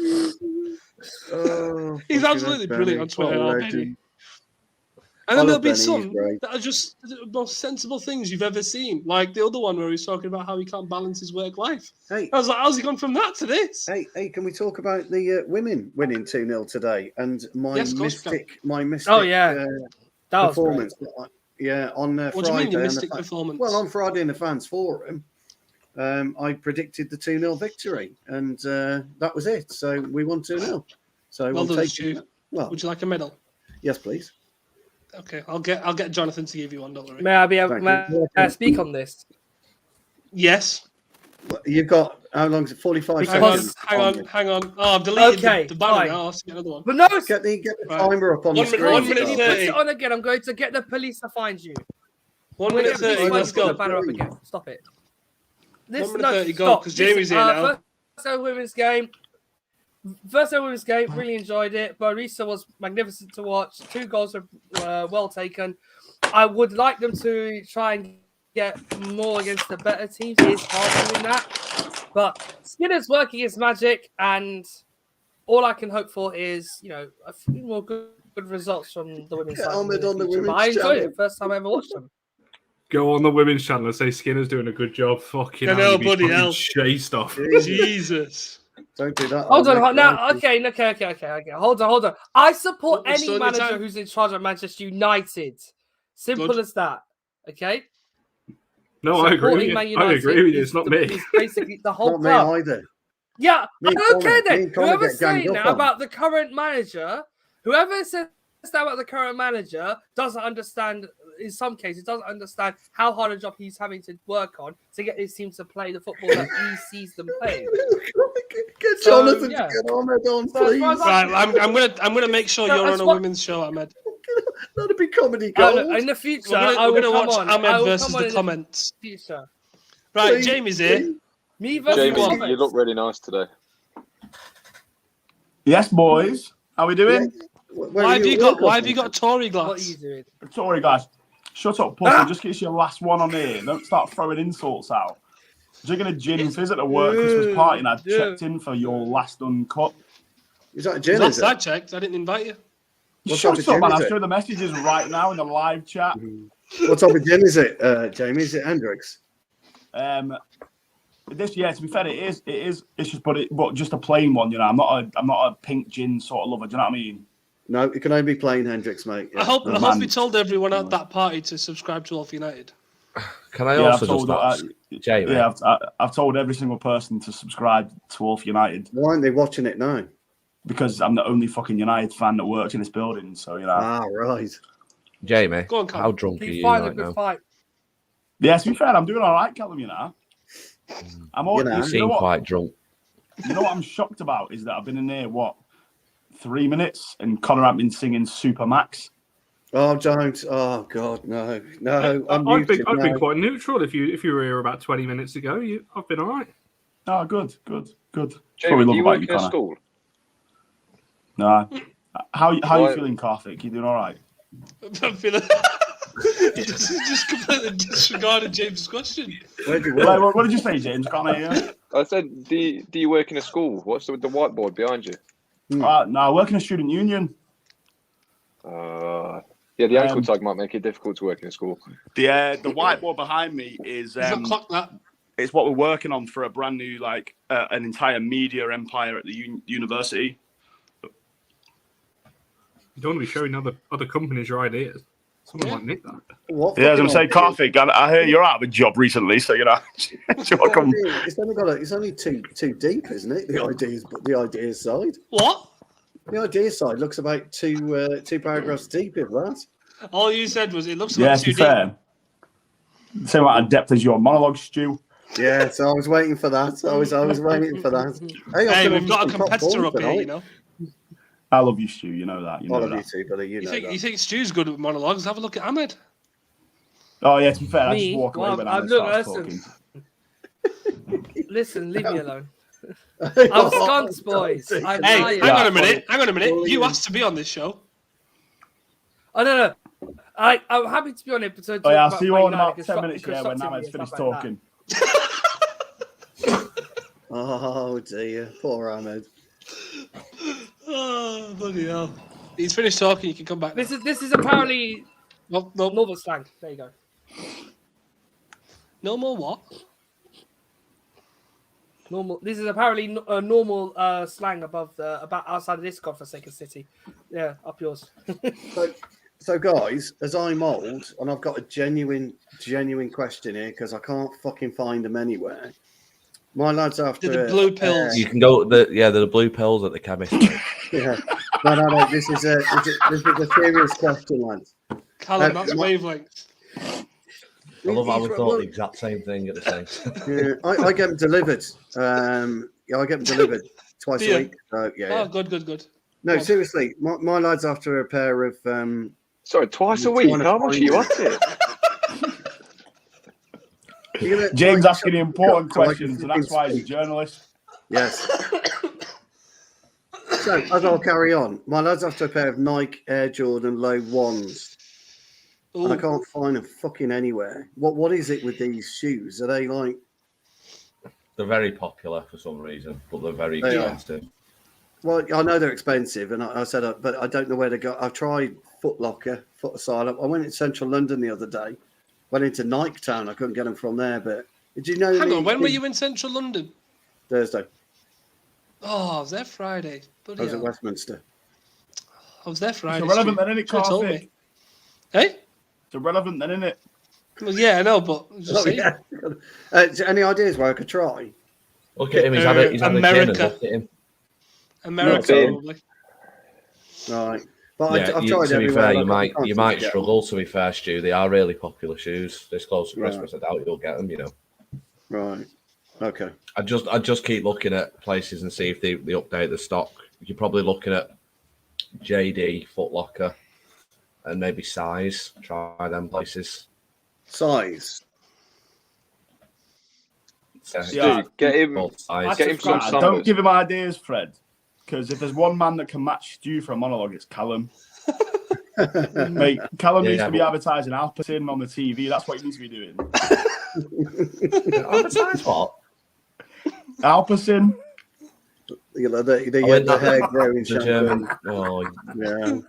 Oh,
He's
fucking
absolutely
hell,
brilliant
Benny.
on Twitter.
What a
aren't
legend.
they? And then
I
there'll
love
be
Benny, he's
some
great.
that are just the most sensible things you've ever seen. Like the other one where he's talking about how he can't balance his work life.
Hey,
I was like, how's he gone from that to this?
hey, can we talk about the women winning 2-0 today and my
Yes, of course we
mystic
Oh, yeah. That was
performance? Yeah, on
What
Friday.
do you mean your
on the
mystic
fa-
performance?
Well, on Friday in the fans forum, I predicted the 2-0 victory, and that was it. So we won 2-0. So
Well
we'll
done,
take
Stu.
it. Well,
Would you like a medal?
yes, please.
Okay, I'll get Jonathan to give you one. Don't worry.
May I be able
Thank
may
you.
I speak on this?
Yes.
Well, you've got how long is it? 45
Hang on,
seconds.
hang on. Oh, I've deleted
Okay,
the banner
fine.
now. I'll see another one.
But no,
Get the
Right.
timer up on the
1 minute-
screen.
1 minute
if you
Carl.
put
30.
it on again, I'm going to get the police to find you.
1
I'm
minute
gonna get the
30.
police
Let's
to put the
go.
banner up again. Stop it.
1 minute 30. Go, because Jamie's here now.
First ever women's game. Really enjoyed it. Barisa was magnificent to watch. 2 goals were well taken. I would like them to try and get more against the better teams. It is hard doing that. But Skinner's working his magic, and all I can hope for is, a few more good results from the women's
Get
side.
on
in
the
future. But
women's
I enjoyed
channel.
it. First time I ever watched them.
Go on the women's channel and say Skinner's doing a good job. Fucking
I
hell,
know,
you'd be
bloody
fucking
hell.
chased off.
Jesus.
Don't do that.
Hold
I'll
on.
make
Now,
life-
okay. Hold on. I support
What's
any
on your
manager
time?
who's in charge of Manchester United. Simple
Good.
as that. Okay?
No, I agree with
Supporting
you.
Man
I
United
agree with you.
is
It's not
the-
me.
is basically the whole
Not me
club.
either.
Yeah,
Me
I
and
don't
Connor-
care
me
then.
and Connor
Whoever's
get ganged
saying
up
that
on.
about the current manager, whoever says about the current manager doesn't understand, in some cases, doesn't understand how hard a job he's having to work on to get his team to play the football that he sees them playing.
Get
So,
Jonathan
yeah.
to get Ahmed on,
So as
please.
far as
Right, I'm gonna make sure
So
you're
as
on a
what-
women's show, Ahmed.
That'd be comedy
Oh,
gold.
no, in the future,
We're gonna watch
I
Ahmed
will
versus
come on
the
in
comments.
future.
Right,
Please,
Jamie's here.
please.
Me versus
Jamie,
the
you
comments.
look really nice today.
Yes, boys. How we doing?
Why have you got Tory glass?
What are you doing?
Sorry, guys. Shut up, pussy. Just get your last one on here. Don't start throwing insults out. Drinking a gin and fizz at the work Christmas party, and I checked in for your last Uncut.
Is that a gin?
Last
Is
I
it?
checked, I didn't invite you.
What
Shut
type of
up,
gin
man.
is
I'll
it?
show the messages right now in the live chat.
What type of gin is it, Jamie? Is it Hendrix?
This, yeah, to be fair, it is. It's just, but just a plain one, you know. I'm not a pink gin sort of lover. Do you know what I mean?
No, it can only be plain Hendrix, mate. Yeah.
I hope
man.
we told everyone at that party to subscribe to Wolf United.
Can I
Yeah,
also just ask, Jamie?
Yeah, I've told every single person to subscribe to Wolf United
Why aren't they watching it now?
because I'm the only fucking United fan that works in this building. So you know.
Ah, right.
Jamie,
Go on, Callum.
how drunk are
Keep
you
fighting a
right
good
now?
fight.
Yeah, to be fair, I'm doing all right, Callum. You know. I'm all,
You know.
You
you
seem
know what?
quite drunk.
You know what I'm shocked about is that I've been in here 3 minutes and Connor had been singing Super Max.
Oh, don't. Oh, God, no. No, I'm
I've
muted
been
now.
quite neutral. If you were here about 20 minutes ago, I've been all right.
Oh, good. Probably
Jamie,
love
do you
about
work
you,
in a
Connor.
school?
No. How
Why-
you feeling, Karthik? You doing all right?
I'm feeling just completely disregarded James' question.
Where do you
Wait,
work?
what did you say, James? I can't hear you.
I said, do you work in a school? What's the whiteboard behind you?
No, I work in a student union.
Yeah, the ankle tag might make it difficult to work in a school.
The whiteboard behind me is
He's not clocked that.
it's what we're working on for a brand new an entire media empire at the university.
You don't want to be showing other companies your ideas. Someone might nick that.
What
Yeah, as I'm
fucking
saying,
idea?
Karthik, I hear you're out of a job recently, so you know. Do you want to come?
It's only too deep, isn't it? The ideas side.
What?
The ideas side looks about two paragraphs deep, if that.
All you said was it looks
Yeah,
like
to
too
be
deep.
fair. Same amount of depth as your monologue, Stu.
Yeah, so I was waiting for that. I was waiting for that.
Hey,
I've
we've got a
been on top
competitor
form
up here,
tonight.
you know.
I love you, Stu. You know that. You
I
know
love you
that.
too, buddy. You know that.
You think Stu's good at monologues? Have a look at Ahmed.
Oh yeah, to be fair, I
Me?
just walk away
Well,
when
I'm
Ahmed
look,
starts
listen.
talking.
Listen, leave me alone. I'm skunks, boys. I'm
Hey,
lying.
hang on a minute. You asked to be on this show.
Oh no. I'm happy to be on it. But
Oh yeah, I'll see you all in about 10 minutes. Yeah, when Ahmed's finished talking.
Oh dear, poor Ahmed.
Oh, bloody hell. He's finished talking. You can come back.
This is apparently
No.
normal slang. There you go.
No more what?
Normal. This is apparently normal slang about outside of this godforsaken city. Yeah, up yours.
So guys, as I'm old and I've got a genuine question here because I can't fucking find them anywhere. My lads after
The blue pills.
You can go the blue pills at the chemist.
Yeah. No. This is a serious question, lads.
Callum, that's wavelength.
I love how we thought the exact same thing at the same time.
Yeah, I get them delivered. I get them delivered twice
Do you?
a week. So yeah.
Oh, good.
No, seriously, my lads after a pair of
Sorry, twice a week? How much are you at it?
James asking the important
So I can
questions, and that's why he's a
speak.
journalist.
Yes. So as I'll carry on, my lads after a pair of Nike Air Jordan Low Ones, and I
Ooh.
can't find them fucking anywhere. What is it with these shoes? Are they like?
They're very popular for some reason, but they're very
They are.
expensive.
Well, I know they're expensive, and I said, but I don't know where to go. I've tried Foot Locker, Foot Asylum. I went in central London the other day. Went into Nike Town. I couldn't get them from there. But did you know?
Hang on, when were you in central London?
Thursday.
Oh, I was there Friday.
I
Bloody
was at
hell.
Westminster.
I was there Friday.
It's irrelevant
Stu.
then, innit,
Should've told
Karthik?
me. Hey?
It's irrelevant then, innit?
Well, yeah, I know, but just
Oh,
saying.
yeah. Any ideas where I could try?
Look at him, he's had a gin and
America.
look at him.
America,
No,
probably.
Right. But
Yeah,
I've tried
to be
everywhere.
fair,
and
you
I can't
might
seem to get
struggle. To be fair, Stu, they are really popular shoes. This close to
Right.
Christmas, I doubt you'll get them. You know,
them. Right. Okay.
I just keep looking at places and see if they update the stock. You're probably looking at JD, Foot Locker, and maybe Size. Try them places.
Size.
Yeah.
Get him
Both size.
Get him some
Don't
Sambas.
give him ideas, Fred. Because if there's one man that can match Stu for a monologue, it's Callum. Mate, Callum needs to be advertising Alpecin on the TV. That's what he needs to be doing.
Advertise what?
Alpecin.
You know, the hair growing
The German.
shampoo.
Oh,
Yeah.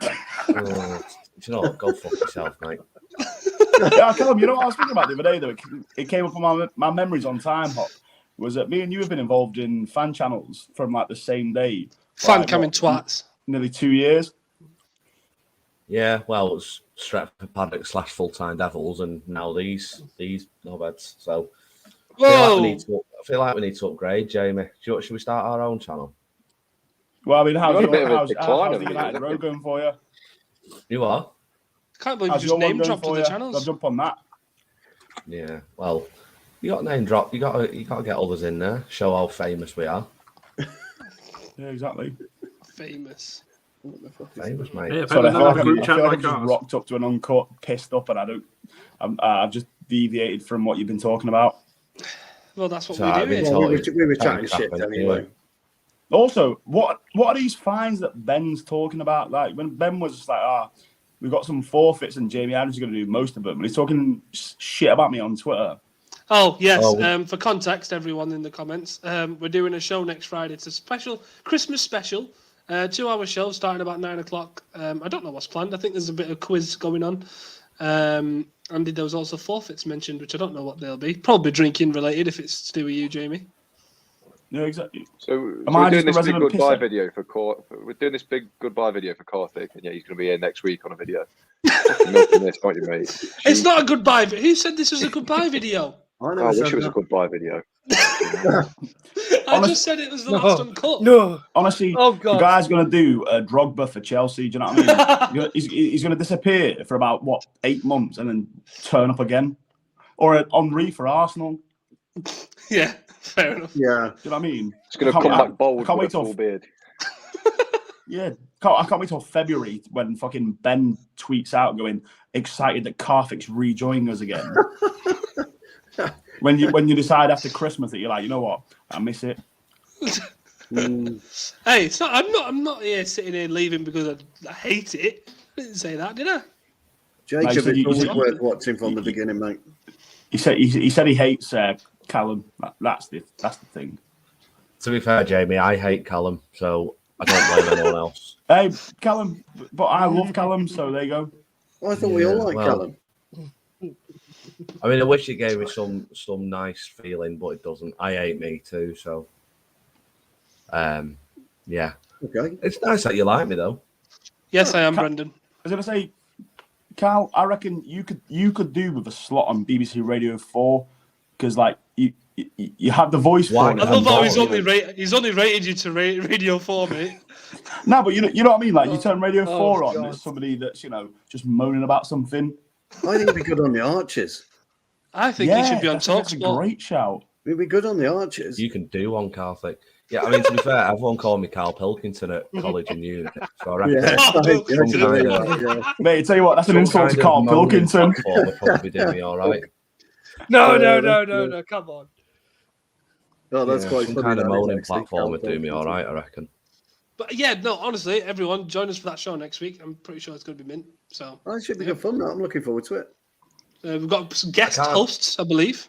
oh, you know what? Go fuck yourself, mate.
Yeah, Callum, you know what I was thinking about the other day, though? It came up on my memories on Time Hop. Was that me and you have been involved in fan channels from like the same day?
Fan
Like,
coming
what,
twats.
Nearly 2 years.
Yeah, well, it was Stretford Paddock / Full-Time Devils, and now these knobheads. So I feel like we need to upgrade, Jamie. Should we start our own channel?
Well, I mean, how's
You've got a bit of a
how's
decline,
the
haven't you?
United road going for you?
You are?
Can't believe you
How's
just
your one
name
going
dropped
for
to
you?
the
I'll
channels.
jump on that.
Yeah. Well, you got name drop. You got to get others in there. Show how famous we are.
Yeah, exactly.
Famous.
Famous, mate.
Yeah,
So I
better than
feel
a group
like
chat
I've
like
just
ours.
rocked up to an Uncut, pissed up, and I've just deviated from what you've been talking about.
Well, that's what
So
we
I've
do
been
here.
told-
We were chatting
crap,
shit
ain't you?
anyway.
Also, what are these fines that Ben's talking about? Like when Ben was just like, we've got some forfeits and Jamie Adams is going to do most of them, and he's talking shit about me on Twitter.
Oh, yes.
Oh.
For context, everyone in the comments, we're doing a show next Friday. It's a special Christmas special, 2-hour show starting about 9 o'clock. I don't know what's planned. I think there's a bit of quiz going on. Andy, there was also forfeits mentioned, which I don't know what they'll be. Probably drinking related if it's to do with you, Jamie.
Yeah, exactly.
So
Am
we're
I
doing
just
this
a
big
resident
goodbye
pisser?
video for We're doing this big goodbye video for Karthik, and yeah, he's going to be here next week on a video. Fucking milking this, aren't you, mate?
It's not a goodbye. Who said this was a goodbye video?
I
I
never
wish
said
it was a
that.
goodbye video.
I just said it was the last uncut.
No.
Honestly,
Oh,
the
God.
guy's going to do a Drogba for Chelsea. Do you know what I mean? He's going to disappear for about 8 months and then turn up again, or an Henri for Arsenal.
Yeah, fair enough.
Yeah.
Do you know what I mean?
It's going to
I
come
can't-
back bold
I can't
with
wait
a
till
full beard.
Yeah, I can't wait till February when fucking Ben tweets out going excited that Karthik's rejoining us again. when you decide after Christmas that you're like, you know what, I miss it.
Hey, it's not. I'm not here sitting here leaving because I hate it. I didn't say that, did I?
Jacob,
said
it's
you
always
said-
worth watching from the beginning, mate.
He said he hates Callum. That's the thing.
To be fair, Jamie, I hate Callum, so I don't blame anyone else.
Hey, Callum, but I love Callum, so there you go.
I thought we all
Yeah,
liked
well-
Callum.
I mean, I wish it gave me some nice feeling, but it doesn't. I hate me too, so yeah.
Okay.
It's nice that you like me though.
Yes, I am,
Ca-
Brendan.
I was gonna say, Cal, I reckon you could do with a slot on BBC Radio 4 because like you have the voice
Why?
for it.
I love how he's
and-
only rated you to Radio 4, mate.
No, but you know what I mean. Like you turn Radio
Oh,
4 on,
God.
there's somebody that's just moaning about something.
I think it'd be good on the Archers.
I think he should be on
that's a
TalkSport.
great shout.
It'd be good on the Archers.
You can do one, Karthik. Yeah, I mean, to be fair, everyone called me Carl Pilkington at college and uni, so I reckon
Yeah,
Oh,
I
Pilkington.
can agree with that, yeah.
Mate, tell you what, that's an
some
insult to
kind of
Carl
moaning
Pilkington.
platform would probably do me all right.
No,
Yeah,
come on.
Oh, that's
Yeah,
quite
some
funny.
kind of
that is,
moaning
actually,
platform
Carl
would do me all
Pilkington.
right, I reckon.
But yeah, no, honestly, everyone, join us for that show next week. I'm pretty sure it's going to be mint. So
Oh, it should be good fun. I'm looking forward to it.
we've got some guest
I can't-
hosts, I believe.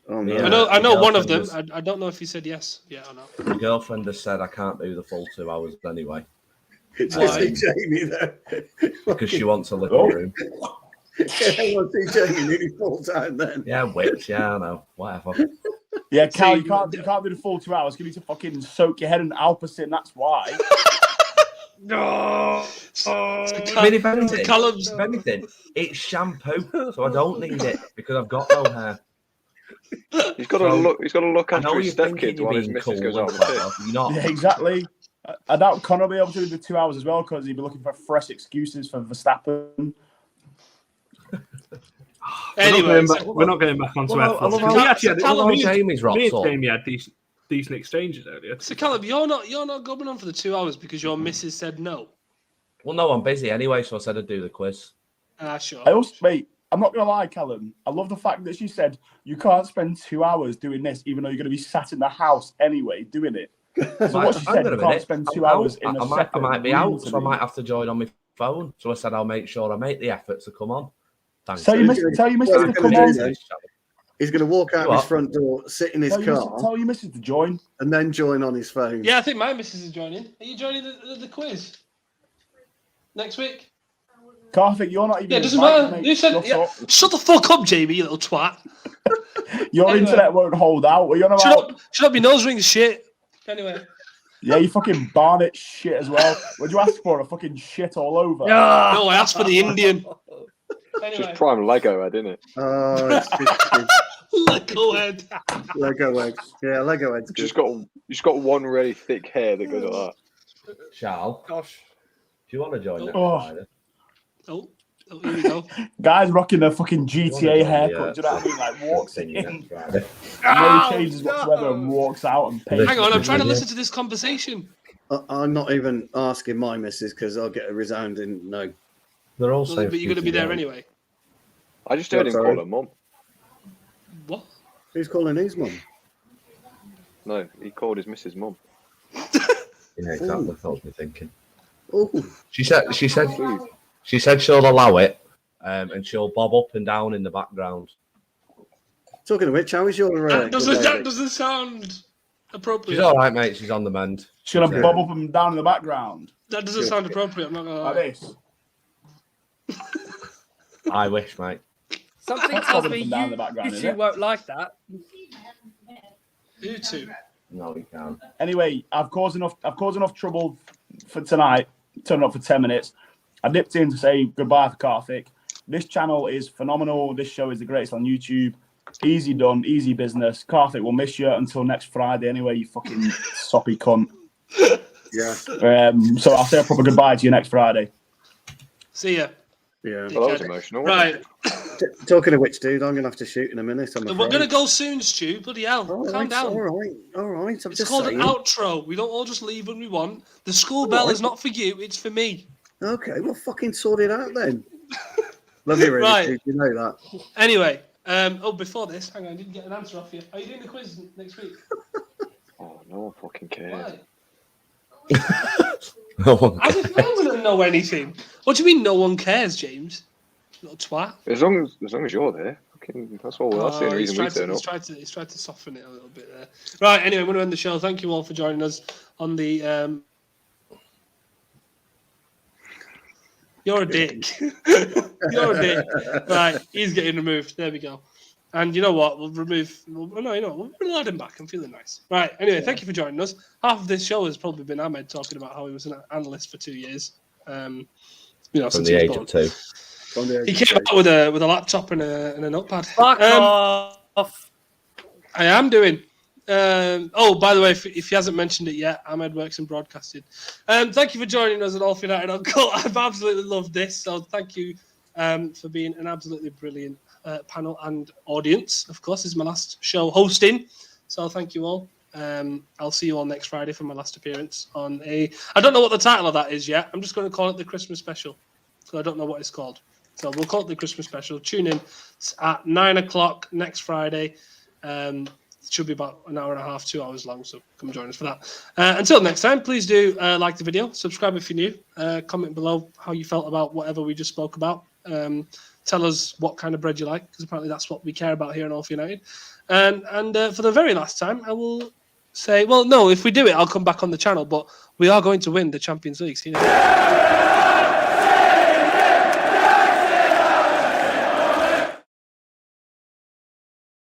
Oh no.
Yeah.
I know
my
one of them.
girlfriend
I don't know if he said yes. Yeah or no.
My girlfriend has said I can't do the full 2 hours anyway
It's
Why?
just see Jamie there.
because she wants a
Oh.
little room.
Yeah, we'll see Jamie nearly full time then.
Yeah, which, yeah, I know, whatever.
Yeah, Cal,
See,
you can't do the full 2 hours. You need to fucking soak your head in Alpecin. That's why.
No.
I mean, if anything,
Callum's-
it's shampoo, so I don't need it because I've got no hair.
He's got to look. He's got to look
I know
after his
you're thinking
stepkids
you're
while his
being
missus
cool
goes out
and
on the
clever.
pitch.
You're not.
Yeah, exactly. I doubt Conor will be able to do the 2 hours as well because he'd be looking for fresh excuses for Verstappen.
Anyway,
we're not going back onto
Well,
F1.
I
We actually had
Callum,
Jamie's rock
me and
salt.
Jamie had decent exchanges earlier.
so Callum, you're not going on for the 2 hours because your missus said no.
Well, no, I'm busy anyway, so I said I'd do the quiz.
Sure.
I also, mate, I'm not going to lie, Callum. I love the fact that she said you can't spend 2 hours doing this, even though you're going to be sat in the house anyway doing it. So what she said, you can't spend 2 hours in a second.
I might be out, so I might have to join on my phone. So I said I'll make sure I make the effort to come on. Thanks.
Tell you missus to come on.
He's going to walk out his front door, sit in his car,
tell your missus to join,
and then join on his phone.
Yeah, I think my missus is joining. Are you joining the quiz next week?
Karthik, you're not even.
Yeah, doesn't
invited,
matter.
mate.
You said, shut the fuck up, Jamie, you little twat.
Your internet won't hold out. What are you on about?
Shut up, your nose rings shit. Anyway.
Yeah, you fucking Barnet shit as well. What'd you ask for? A fucking shit all over.
No, I asked for the Indian. Anyway.
Just prime Lego head, isn't it?
Oh, it's
Lego head.
Lego head. Yeah, Lego head's good.
Just got one really thick hair that goes like that.
Charles,
Gosh.
do you want to join next
Oh.
Friday?
Oh, here we go.
Guys rocking a fucking GTA haircut. Do you know what I mean? Like walks in, no changes whatsoever, and walks out and pays.
Hang on, I'm trying to listen to this conversation.
I'm not even asking my missus because I'll get a resounding no.
They're all
Well,
saying
but you're going to be there anyway.
I just heard him
Sorry.
call her mum.
What?
Who's calling his mum?
No, he called his missus mum.
Yeah, exactly. That was me thinking.
Oh,
She said she'll allow it, and she'll bob up and down in the background.
talking of which, how is your?
That
good lady?
doesn't sound appropriate.
She's all right, mate. She's on the mend.
She's gonna bob up and down in the background
That doesn't sound appropriate. I'm not gonna
like
lie.
this.
I wish, mate.
Something tells me
Down in the background,
you
is
two
it?
won't like that.
You two.
No, we can't.
Anyway, I've caused enough trouble for tonight. Turning up for 10 minutes. I dipped in to say goodbye for Karthik. This channel is phenomenal. This show is the greatest on YouTube. Easy done, easy business. Karthik, we'll miss you until next Friday anyway, you fucking soppy cunt.
Yeah.
So I'll say a proper goodbye to you next Friday.
See ya.
Yeah.
Well, that was emotional. wasn't
Right.
it?
Talking of which, dude, I'm gonna have to shoot in a minute. I'm
We're
afraid.
going to go soon, Stu. Bloody hell. Calm down.
All right. I'm
It's
just
called
saying.
an outro. We don't all just leave when we want. The school
All
bell
right.
is not for you, it's for me.
Okay, well, fucking sort it out then. Love you, really.
Right.
Dude, you know that.
Anyway, before this, hang on, I didn't get an answer off you. Are you doing the quiz next week?
Oh, no one fucking cares.
Why? As if I wouldn't know anything. What do you mean no one cares, James? Little twat.
As long as you're there, fucking, that's all. That's the only reason we turn up.
He's tried to soften it a little bit there. Right, anyway, I'm going to end the show. Thank you all for joining us on the... You're a dick. You're a dick. Right, he's getting removed. There we go. And you know what? We'll add him back. I'm feeling nice. Right, anyway, thank you for joining us. Half of this show has probably been Ahmed talking about how he was an analyst for 2 years.
From
Since
the
he was
age
born.
of 2.
He came out with a laptop and a notepad.
Fuck off.
I am doing. By the way, if he hasn't mentioned it yet, Ahmed works in broadcasting. Thank you for joining us at All for United Uncut. I've absolutely loved this, so thank you for being an absolutely brilliant panel and audience. Of course, this is my last show hosting, so thank you all. I'll see you all next Friday for my last appearance on I don't know what the title of that is yet. I'm just going to call it the Christmas special, so I don't know what it's called. So we'll call it the Christmas special. Tune in at 9 o'clock next Friday. It should be about an hour and a half, 2 hours long. So come join us for that. Until next time, please do like the video, subscribe if you're new, comment below how you felt about whatever we just spoke about. Tell us what kind of bread you like, because apparently that's what we care about here in All for United. And for the very last time, I will say, well, no, if we do it, I'll come back on the channel, but we are going to win the Champions League. See you next time.